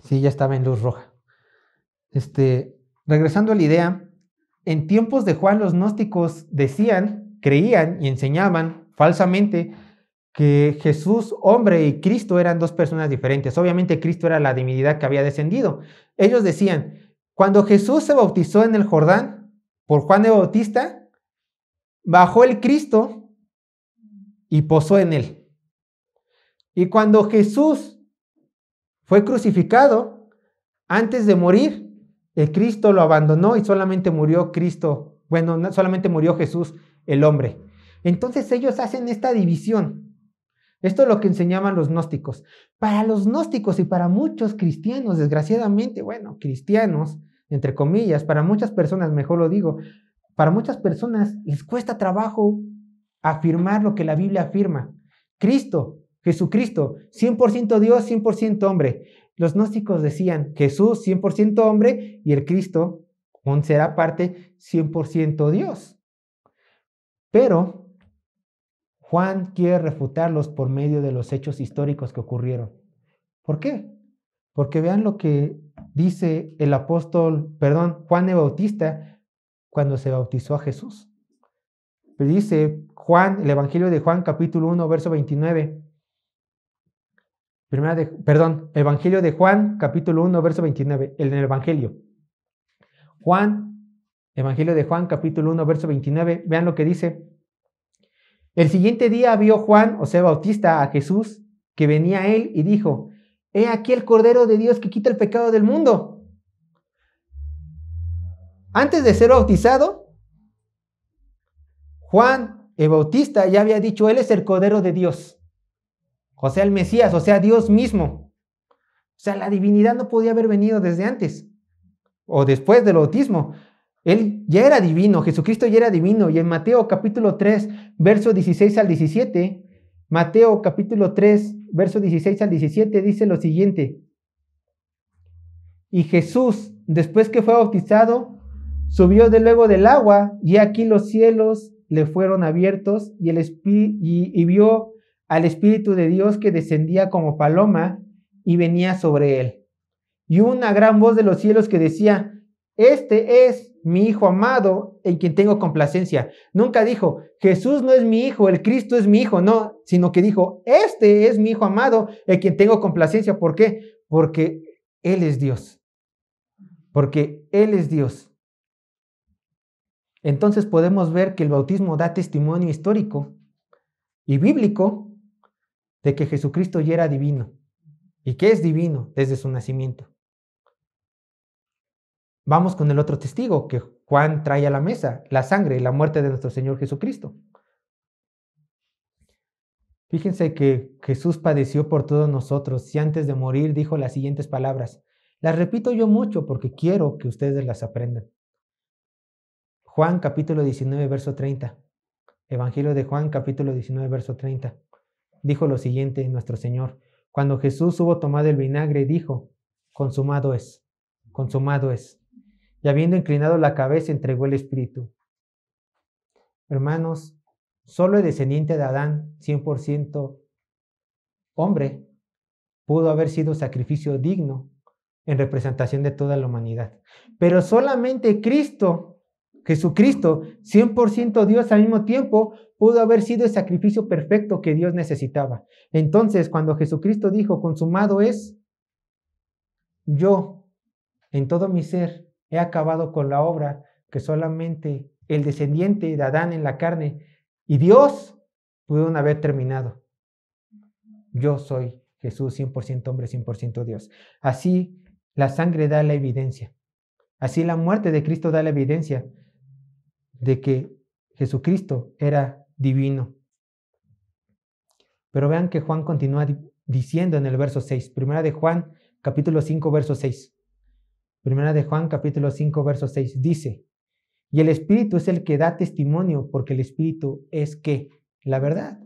Sí, ya estaba en luz roja. Regresando a la idea, en tiempos de Juan los gnósticos creían y enseñaban falsamente que Jesús, hombre, y Cristo eran 2 personas diferentes. Obviamente Cristo era la divinidad que había descendido. Ellos decían, cuando Jesús se bautizó en el Jordán por Juan el Bautista, bajó el Cristo y posó en él. Y cuando Jesús fue crucificado, antes de morir, el Cristo lo abandonó y solamente murió Cristo. Bueno, solamente murió Jesús, el hombre. Entonces ellos hacen esta división. Esto es lo que enseñaban los gnósticos. Para los gnósticos y para muchos cristianos, desgraciadamente, bueno, cristianos, entre comillas, para muchas personas, mejor lo digo, para muchas personas les cuesta trabajo afirmar lo que la Biblia afirma. Cristo, Jesucristo, 100% Dios, 100% hombre. Los gnósticos decían Jesús 100% hombre y el Cristo, un ser aparte, 100% Dios. Pero Juan quiere refutarlos por medio de los hechos históricos que ocurrieron. ¿Por qué? Porque vean lo que dice el Juan el Bautista cuando se bautizó a Jesús. Dice Juan, el Evangelio de Juan, capítulo 1, verso 29. Evangelio de Juan, capítulo 1, verso 29. En el Evangelio. Evangelio de Juan, capítulo 1, verso 29. Vean lo que dice. El siguiente día vio Juan, o sea, Bautista, a Jesús, que venía a él y dijo: He aquí el Cordero de Dios que quita el pecado del mundo. Antes de ser bautizado, Juan el Bautista ya había dicho: Él es el Cordero de Dios. O sea, el Mesías, o sea, Dios mismo. O sea, la divinidad no podía haber venido desde antes o después del bautismo. Él ya era divino, Jesucristo ya era divino. Y en Mateo capítulo 3, verso 16 al 17, Mateo capítulo 3, verso 16 al 17 dice lo siguiente: Y Jesús, después que fue bautizado, subió de luego del agua, y aquí los cielos le fueron abiertos, y vio al Espíritu de Dios que descendía como paloma y venía sobre él. Y hubo una gran voz de los cielos que decía: Este es mi Hijo amado, en quien tengo complacencia. Nunca dijo: Jesús no es mi Hijo, el Cristo es mi Hijo, no, sino que dijo: Este es mi Hijo amado, en quien tengo complacencia. ¿Por qué? Porque Él es Dios. Porque Él es Dios. Entonces podemos ver que el bautismo da testimonio histórico y bíblico de que Jesucristo ya era divino y que es divino desde su nacimiento. Vamos con el otro testigo que Juan trae a la mesa: la sangre y la muerte de nuestro Señor Jesucristo. Fíjense que Jesús padeció por todos nosotros y antes de morir dijo las siguientes palabras. Las repito yo mucho porque quiero que ustedes las aprendan. Juan capítulo 19, verso 30. Evangelio de Juan capítulo 19, verso 30. Dijo lo siguiente nuestro Señor: Cuando Jesús hubo tomado el vinagre, dijo: Consumado es, consumado es. Y habiendo inclinado la cabeza, entregó el Espíritu. Hermanos, solo el descendiente de Adán, 100% hombre, pudo haber sido sacrificio digno en representación de toda la humanidad. Pero solamente Cristo, Jesucristo, 100% Dios al mismo tiempo, pudo haber sido el sacrificio perfecto que Dios necesitaba. Entonces, cuando Jesucristo dijo: Consumado es, yo, en todo mi ser, he acabado con la obra que solamente el descendiente de Adán en la carne y Dios pudieron haber terminado. Yo soy Jesús, 100% hombre, 100% Dios. Así la sangre da la evidencia. Así la muerte de Cristo da la evidencia de que Jesucristo era divino. Pero vean que Juan continúa diciendo en el verso 6. Primera de Juan, capítulo 5, verso 6. Primera de Juan, capítulo 5, verso 6. Dice: Y el Espíritu es el que da testimonio, porque el Espíritu es ¿qué? La verdad.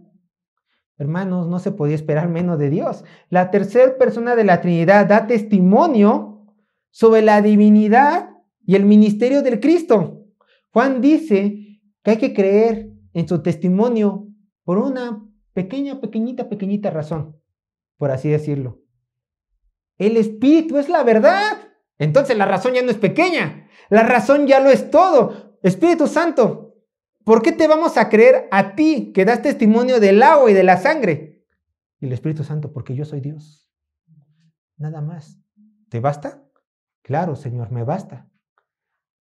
Hermanos, no se podía esperar menos de Dios. La tercera persona de la Trinidad da testimonio sobre la divinidad y el ministerio del Cristo. Juan dice que hay que creer en su testimonio por una pequeñita razón, por así decirlo. El Espíritu es la verdad. Entonces la razón ya no es pequeña, la razón ya lo es todo. Espíritu Santo, ¿por qué te vamos a creer a ti que das testimonio del agua y de la sangre? Y el Espíritu Santo: porque yo soy Dios. Nada más. ¿Te basta? Claro, Señor, me basta.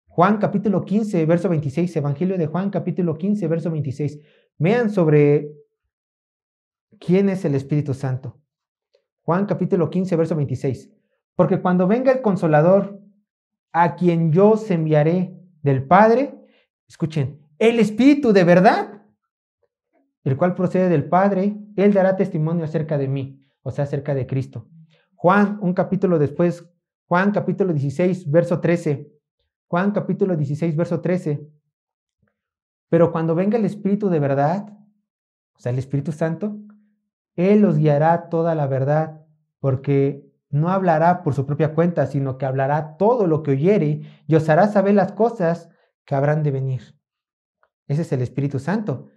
Juan capítulo 15, verso 26, Evangelio de Juan capítulo 15, verso 26. Vean sobre quién es el Espíritu Santo. Juan capítulo 15, verso 26. Porque cuando venga el Consolador, a quien yo os enviaré del Padre, escuchen, el Espíritu de verdad, el cual procede del Padre, Él dará testimonio acerca de mí, o sea, acerca de Cristo. Juan, un capítulo después, Juan capítulo 16, verso 13. Juan capítulo 16, verso 13. Pero cuando venga el Espíritu de verdad, o sea, el Espíritu Santo, Él los guiará a toda la verdad, porque no hablará por su propia cuenta, sino que hablará todo lo que oyere y os hará saber las cosas que habrán de venir. Ese es el Espíritu Santo.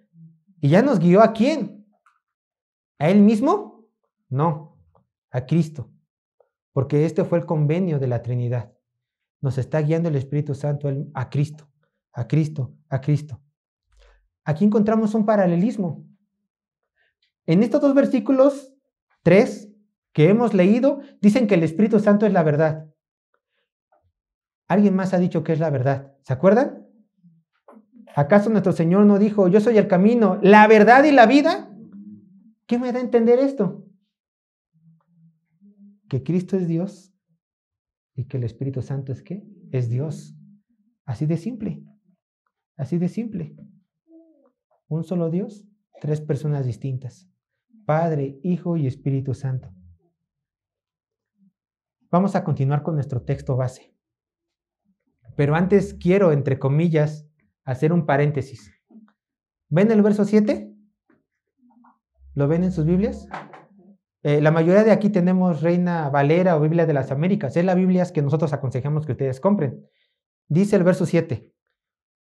¿Y ya nos guió a quién? ¿A Él mismo? No, a Cristo, porque este fue el convenio de la Trinidad. Nos está guiando el Espíritu Santo a Cristo, a Cristo, a Cristo. Aquí encontramos un paralelismo. En estos dos versículos, 3, que hemos leído, dicen que el Espíritu Santo es la verdad. Alguien más ha dicho que es la verdad. ¿Se acuerdan? ¿Acaso nuestro Señor no dijo, yo soy el camino, la verdad y la vida? ¿Qué me da a entender esto? Que Cristo es Dios y que el Espíritu Santo es ¿qué? Es Dios. Así de simple. Así de simple. Un solo Dios, tres personas distintas. Padre, Hijo y Espíritu Santo. Vamos a continuar con nuestro texto base. Pero antes quiero, entre comillas, hacer un paréntesis. ¿Ven el verso 7? ¿Lo ven en sus Biblias? La mayoría de aquí tenemos Reina Valera o Biblia de las Américas. Es la Biblia que nosotros aconsejamos que ustedes compren. Dice el verso 7.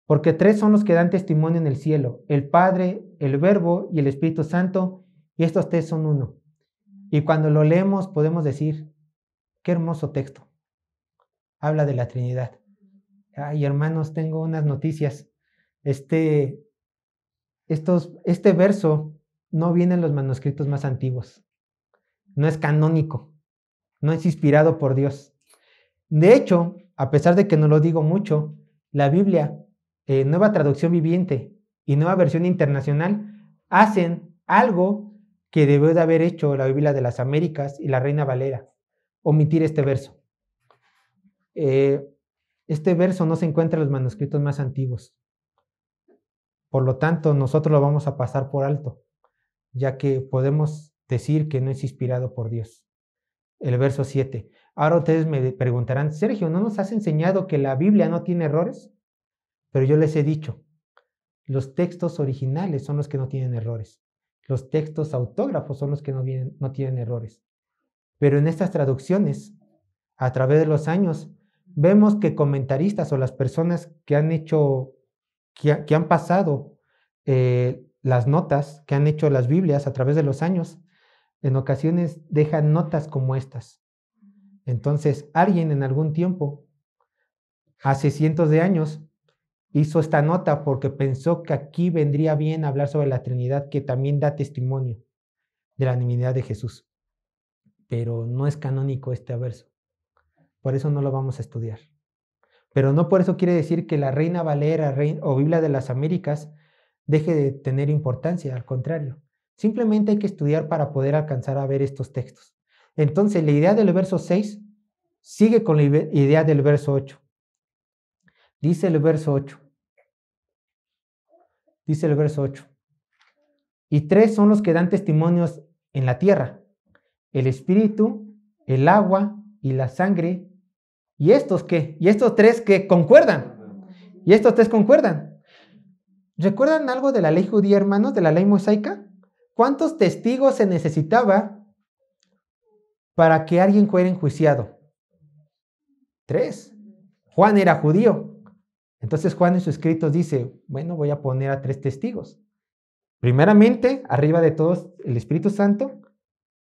Porque tres son los que dan testimonio en el cielo, el Padre, el Verbo y el Espíritu Santo, y estos tres son uno. Y cuando lo leemos podemos decir, qué hermoso texto. Habla de la Trinidad. Ay, hermanos, tengo unas noticias. Este verso no viene en los manuscritos más antiguos. No es canónico. No es inspirado por Dios. De hecho, a pesar de que no lo digo mucho, la Biblia, Nueva Traducción Viviente y Nueva Versión Internacional hacen algo que debió de haber hecho la Biblia de las Américas y la Reina Valera, omitir este verso. Este verso no se encuentra en los manuscritos más antiguos. Por lo tanto, nosotros lo vamos a pasar por alto, ya que podemos decir que no es inspirado por Dios. El verso 7. Ahora ustedes me preguntarán, Sergio, ¿no nos has enseñado que la Biblia no tiene errores? Pero yo les he dicho, los textos originales son los que no tienen errores. Los textos autógrafos son los que no tienen errores. Pero en estas traducciones, a través de los años, vemos que comentaristas o las personas que han hecho, que han pasado las notas, que han hecho las Biblias a través de los años, en ocasiones dejan notas como estas. Entonces, alguien en algún tiempo, hace cientos de años, hizo esta nota porque pensó que aquí vendría bien hablar sobre la Trinidad, que también da testimonio de la divinidad de Jesús. Pero no es canónico este verso. Por eso no lo vamos a estudiar. Pero no por eso quiere decir que la Reina Valera o Biblia de las Américas deje de tener importancia, al contrario. Simplemente hay que estudiar para poder alcanzar a ver estos textos. Entonces, la idea del verso 6 sigue con la idea del verso 8. Dice el verso 8. Dice el verso 8. Y tres son los que dan testimonios en la tierra: el espíritu, el agua y la sangre. ¿Y estos qué? ¿Y estos tres que concuerdan? ¿Y estos tres concuerdan? ¿Recuerdan algo de la ley judía, hermanos, de la ley mosaica? ¿Cuántos testigos se necesitaba para que alguien fuera enjuiciado? 3. Juan era judío. Entonces Juan en sus escritos dice, bueno, voy a poner a 3 testigos. Primeramente, arriba de todos, el Espíritu Santo,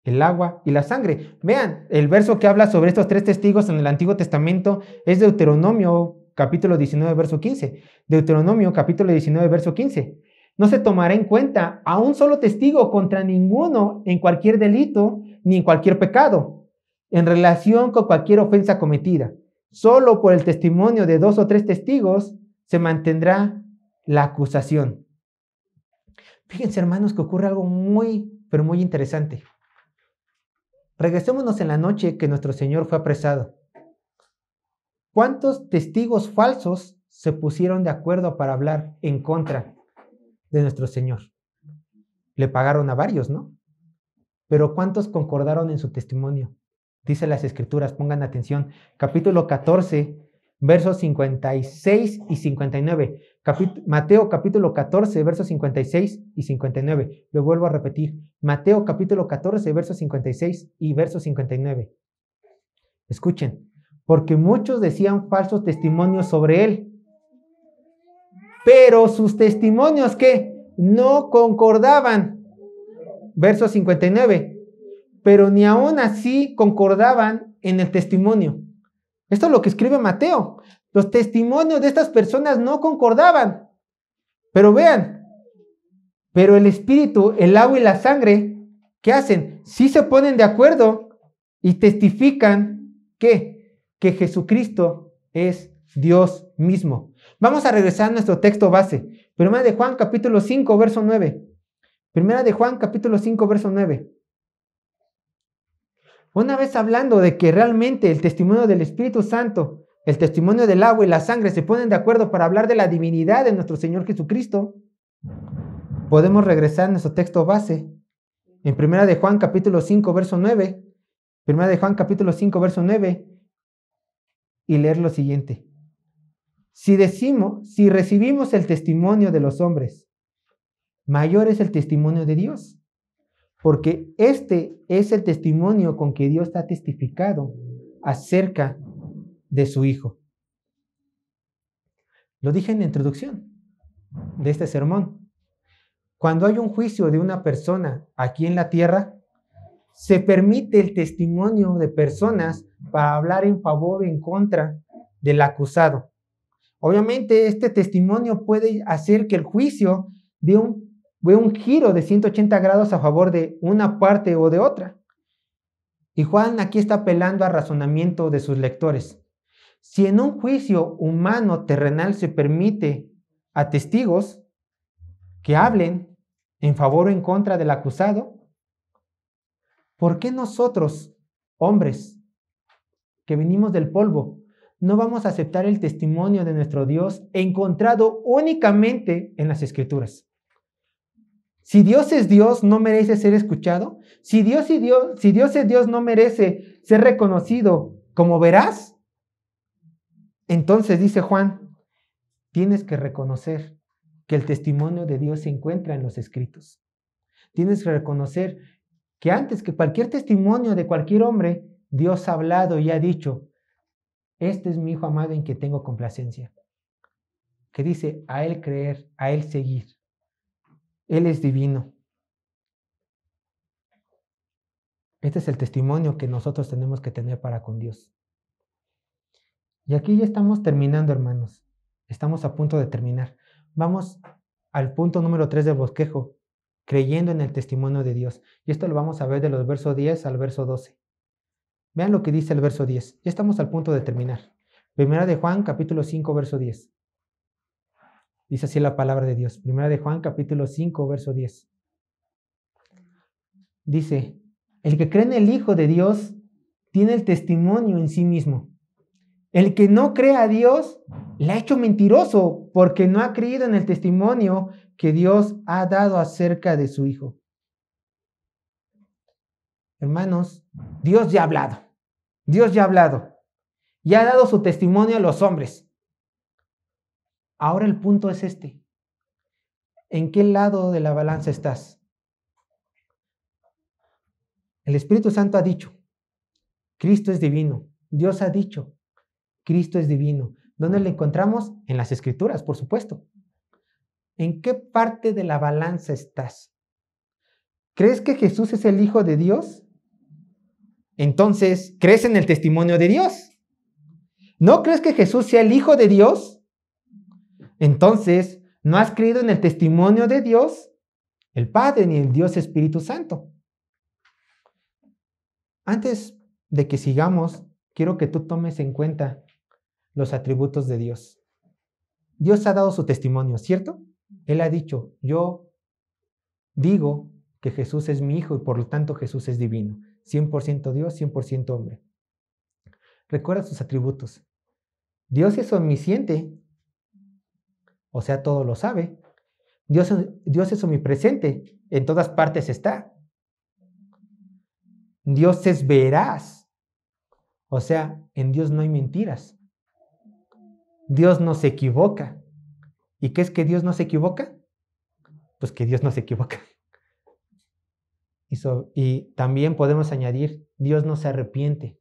el agua y la sangre. Vean, el verso que habla sobre estos 3 testigos en el Antiguo Testamento es Deuteronomio capítulo 19, verso 15. Deuteronomio capítulo 19, verso 15. No se tomará en cuenta a un solo testigo contra ninguno en cualquier delito ni en cualquier pecado, en relación con cualquier ofensa cometida. Solo por el testimonio de 2 o 3 testigos se mantendrá la acusación. Fíjense, hermanos, que ocurre algo muy, pero muy interesante. Regresémonos en la noche que nuestro Señor fue apresado. ¿Cuántos testigos falsos se pusieron de acuerdo para hablar en contra de nuestro Señor? le pagaron a varios, ¿no? Pero ¿cuántos concordaron en su testimonio? Dice las Escrituras, pongan atención, capítulo 14, versos 56 y 59. Mateo capítulo 14, versos 56 y 59. Lo vuelvo a repetir. Mateo capítulo 14, versos 56 y versos 59. Escuchen, porque muchos decían falsos testimonios sobre él, pero sus testimonios, ¿qué? No concordaban. Verso 59. Pero ni aún así concordaban en el testimonio. Esto es lo que escribe Mateo. Los testimonios de estas personas no concordaban. Pero vean, pero el espíritu, el agua y la sangre, ¿qué hacen? Sí se ponen de acuerdo y testifican que Jesucristo es Dios mismo. Vamos a regresar a nuestro texto base. Primera de Juan capítulo 5, verso 9. Primera de Juan capítulo 5, verso 9. Una vez hablando de que realmente el testimonio del Espíritu Santo, el testimonio del agua y la sangre se ponen de acuerdo para hablar de la divinidad de nuestro Señor Jesucristo, podemos regresar a nuestro texto base en Primera de Juan capítulo 5, verso 9. Primera de Juan capítulo 5, verso 9 y leer lo siguiente. Si recibimos el testimonio de los hombres, mayor es el testimonio de Dios. Porque este es el testimonio con que Dios ha testificado acerca de su Hijo. Lo dije en la introducción de este sermón. Cuando hay un juicio de una persona aquí en la tierra, se permite el testimonio de personas para hablar en favor o en contra del acusado. Obviamente, este testimonio puede hacer que el juicio dé un giro de 180 grados a favor de una parte o de otra. Y Juan aquí está apelando al razonamiento de sus lectores. Si en un juicio humano terrenal se permite a testigos que hablen en favor o en contra del acusado, ¿por qué nosotros, hombres, que venimos del polvo, no vamos a aceptar el testimonio de nuestro Dios encontrado únicamente en las Escrituras? Si Dios es Dios, ¿no merece ser escuchado? Si Dios es Dios, ¿no merece ser reconocido como veraz? Entonces, dice Juan, tienes que reconocer que el testimonio de Dios se encuentra en los escritos. Tienes que reconocer que antes que cualquier testimonio de cualquier hombre, Dios ha hablado y ha dicho, este es mi Hijo amado en que tengo complacencia. Que dice, a Él creer, a Él seguir. Él es divino. Este es el testimonio que nosotros tenemos que tener para con Dios. Y aquí ya estamos terminando, hermanos. Estamos a punto de terminar. Vamos al punto número 3 del bosquejo, creyendo en el testimonio de Dios. Y esto lo vamos a ver de los versos 10 al verso 12. Vean lo que dice el verso 10. Ya estamos al punto de terminar. Primera de Juan, capítulo 5, verso 10. Dice así la palabra de Dios. Primera de Juan, capítulo 5, verso 10. Dice, el que cree en el Hijo de Dios tiene el testimonio en sí mismo. El que no cree a Dios le ha hecho mentiroso porque no ha creído en el testimonio que Dios ha dado acerca de su Hijo. Hermanos, Dios ya ha hablado. Dios ya ha hablado. Y ha dado su testimonio a los hombres. Ahora el punto es este. ¿En qué lado de la balanza estás? El Espíritu Santo ha dicho, Cristo es divino. Dios ha dicho, Cristo es divino. ¿Dónde lo encontramos? En las Escrituras, por supuesto. ¿En qué parte de la balanza estás? ¿Crees que Jesús es el Hijo de Dios? Entonces, ¿crees en el testimonio de Dios? ¿No crees que Jesús sea el Hijo de Dios? Entonces, ¿no has creído en el testimonio de Dios, el Padre, ni el Dios Espíritu Santo? Antes de que sigamos, quiero que tú tomes en cuenta los atributos de Dios. Dios ha dado su testimonio, ¿cierto? Él ha dicho, yo digo que Jesús es mi Hijo y por lo tanto Jesús es divino. 100% Dios, 100% hombre. Recuerda sus atributos. Dios es omnisciente, o sea, todo lo sabe. Dios es omnipresente, en todas partes está. Dios es veraz, o sea, en Dios no hay mentiras. Dios no se equivoca. ¿Y qué es que Dios no se equivoca? Pues que Dios no se equivoca. Y también podemos añadir, Dios no se arrepiente.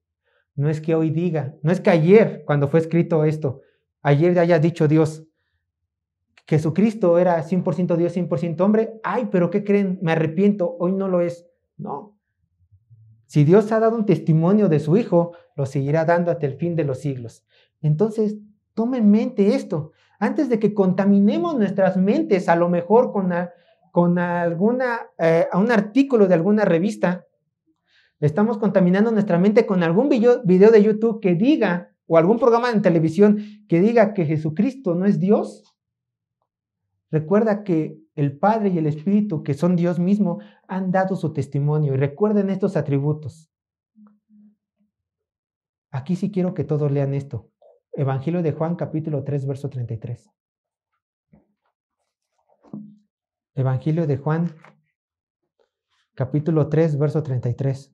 No es que hoy diga, no es que ayer, cuando fue escrito esto, ayer haya dicho Dios, Jesucristo era 100% Dios, 100% hombre. Ay, pero ¿qué creen? Me arrepiento, hoy no lo es. No. Si Dios ha dado un testimonio de su Hijo, lo seguirá dando hasta el fin de los siglos. Entonces, tome en mente esto. Antes de que contaminemos nuestras mentes, a lo mejor con un artículo de alguna revista, estamos contaminando nuestra mente con algún video de YouTube que diga, o algún programa en televisión que diga que Jesucristo no es Dios. Recuerda que el Padre y el Espíritu, que son Dios mismo, han dado su testimonio. Y recuerden estos atributos. Aquí sí quiero que todos lean esto. Evangelio de Juan, capítulo 3, verso 33. Evangelio de Juan, capítulo 3, verso 33.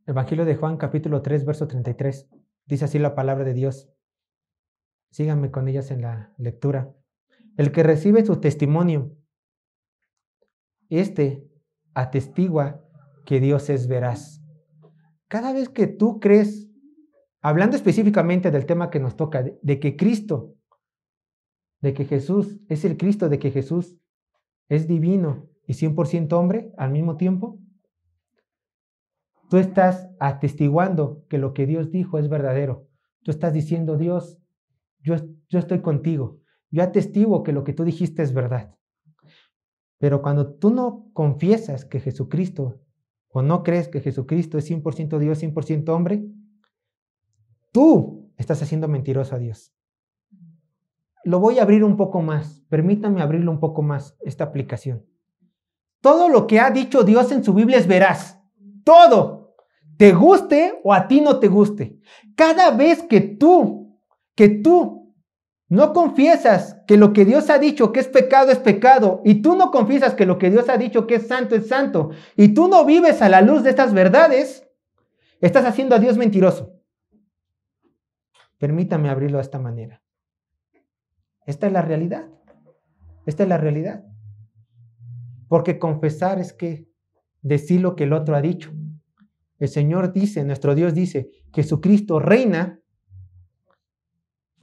Evangelio de Juan, capítulo 3, verso 33. Dice así la palabra de Dios. Síganme con ellas en la lectura. El que recibe su testimonio, atestigua que Dios es veraz. Cada vez que tú crees, hablando específicamente del tema que nos toca, de que Cristo, de que Jesús es el Cristo, de que Jesús es divino y 100% hombre al mismo tiempo, tú estás atestiguando que lo que Dios dijo es verdadero. Tú estás diciendo, Dios, yo estoy contigo. Yo atestiguo que lo que tú dijiste es verdad. Pero cuando tú no confiesas que Jesucristo, o no crees que Jesucristo es 100% Dios, 100% hombre, tú estás haciendo mentiroso a Dios. Lo voy a abrir un poco más. Permítame abrirlo un poco más, esta aplicación. Todo lo que ha dicho Dios en su Biblia es veraz. Todo. Te guste o a ti no te guste. Cada vez que tú no confiesas que lo que Dios ha dicho que es pecado, y tú no confiesas que lo que Dios ha dicho que es santo, y tú no vives a la luz de estas verdades, estás haciendo a Dios mentiroso. Permítame abrirlo de esta manera. Esta es la realidad. Esta es la realidad. Porque confesar es que decir lo que el otro ha dicho. El Señor dice, nuestro Dios dice, Jesucristo reina.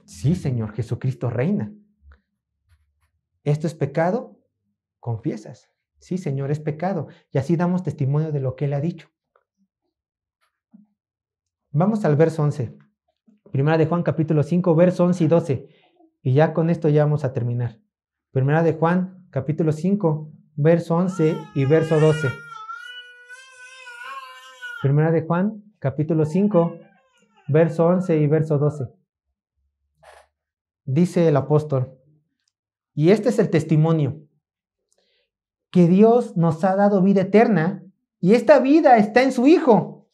Sí, Señor, Jesucristo reina. ¿Esto es pecado? Confiesas. Sí, Señor, es pecado. Y así damos testimonio de lo que Él ha dicho. Vamos al verso 11. Primera de Juan, capítulo 5, verso 11 y 12. Y ya con esto ya vamos a terminar. Primera de Juan, capítulo 5, verso 11 y verso 12. Primera de Juan, capítulo 5, verso 11 y verso 12. Dice el apóstol, y este es el testimonio, que Dios nos ha dado vida eterna, y esta vida está en su Hijo.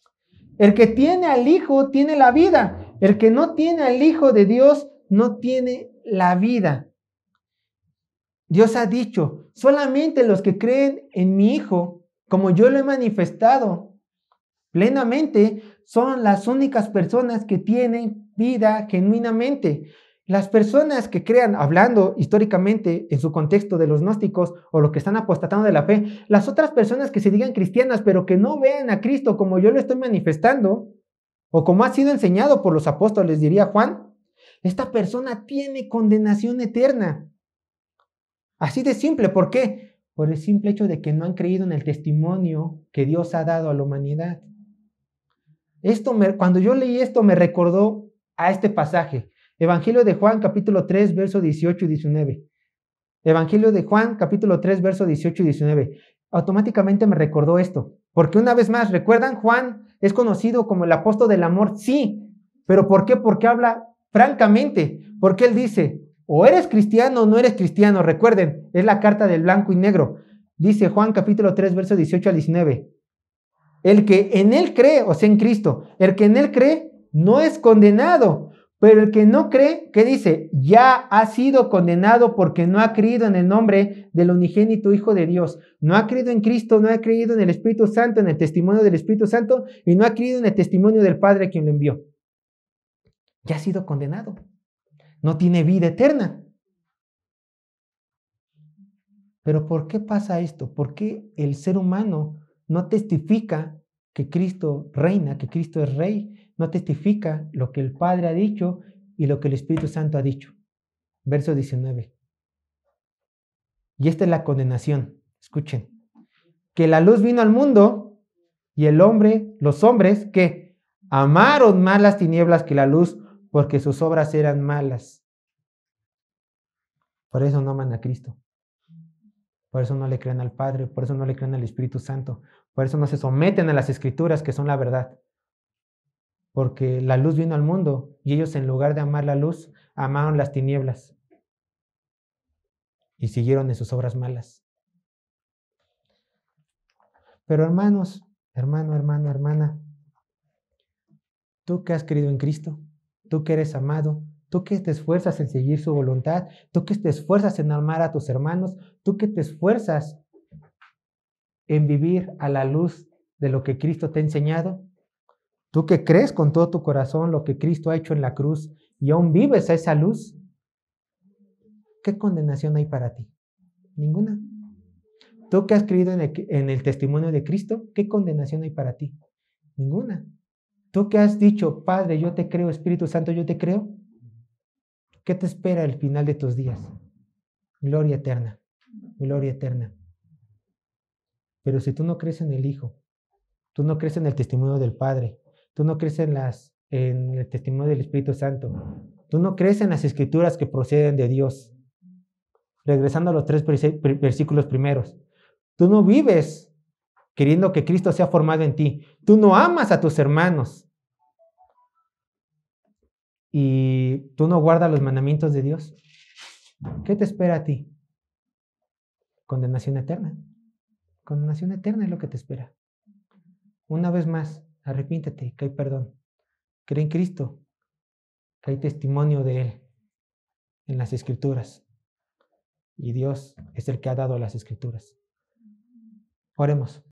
El que tiene al Hijo tiene la vida. El que no tiene al Hijo de Dios no tiene la vida. Dios ha dicho, solamente los que creen en mi Hijo, como yo lo he manifestado plenamente, son las únicas personas que tienen vida genuinamente. Las personas que crean, hablando históricamente en su contexto de los gnósticos o los que están apostatando de la fe, las otras personas que se digan cristianas pero que no vean a Cristo como yo lo estoy manifestando o como ha sido enseñado por los apóstoles, diría Juan, esta persona tiene condenación eterna. Así de simple. ¿Por qué? Por el simple hecho de que no han creído en el testimonio que Dios ha dado a la humanidad. Cuando yo leí esto me recordó a este pasaje. Evangelio de Juan, capítulo 3, verso 18 y 19. Evangelio de Juan, capítulo 3, verso 18 y 19. Automáticamente me recordó esto. Porque una vez más, ¿recuerdan? Juan es conocido como el apóstol del amor. Sí. ¿Pero por qué? Porque habla francamente. Porque él dice, o eres cristiano o no eres cristiano. Recuerden, es la carta del blanco y negro. Dice Juan capítulo 3, versos 18 al 19. El que en él cree, o sea, en Cristo, el que en él cree no es condenado, pero el que no cree, ¿qué dice? Ya ha sido condenado porque no ha creído en el nombre del unigénito Hijo de Dios. No ha creído en Cristo, no ha creído en el Espíritu Santo, en el testimonio del Espíritu Santo, y no ha creído en el testimonio del Padre quien lo envió. Ya ha sido condenado. No tiene vida eterna. Pero ¿por qué pasa esto? ¿Por qué el ser humano no testifica que Cristo reina, que Cristo es rey? No testifica lo que el Padre ha dicho y lo que el Espíritu Santo ha dicho. Verso 19. Y esta es la condenación. Escuchen. Que la luz vino al mundo y los hombres, que amaron más las tinieblas que la luz porque sus obras eran malas. Por eso no aman a Cristo. Por eso no le creen al Padre, por eso no le creen al Espíritu Santo, por eso no se someten a las Escrituras que son la verdad. Porque la luz vino al mundo y ellos en lugar de amar la luz, amaron las tinieblas y siguieron en sus obras malas. Pero hermanos, hermana, tú que has creído en Cristo, tú que eres amado, tú que te esfuerzas en seguir su voluntad, tú que te esfuerzas en amar a tus hermanos, tú que te esfuerzas en vivir a la luz de lo que Cristo te ha enseñado, tú que crees con todo tu corazón lo que Cristo ha hecho en la cruz y aún vives a esa luz, ¿qué condenación hay para ti? Ninguna. Tú que has creído en el testimonio de Cristo, ¿qué condenación hay para ti? Ninguna. Tú que has dicho, Padre, yo te creo, Espíritu Santo, yo te creo, ¿qué te espera al final de tus días? Gloria eterna, gloria eterna. Pero si tú no crees en el Hijo, tú no crees en el testimonio del Padre, tú no crees en el testimonio del Espíritu Santo, tú no crees en las Escrituras que proceden de Dios. Regresando a los 3 versículos primeros, tú no vives queriendo que Cristo sea formado en ti, tú no amas a tus hermanos y tú no guardas los mandamientos de Dios. ¿Qué te espera a ti? Condenación eterna. Condenación eterna es lo que te espera. Una vez más, arrepíntete, que hay perdón. Cree en Cristo, que hay testimonio de Él en las Escrituras. Y Dios es el que ha dado las Escrituras. Oremos.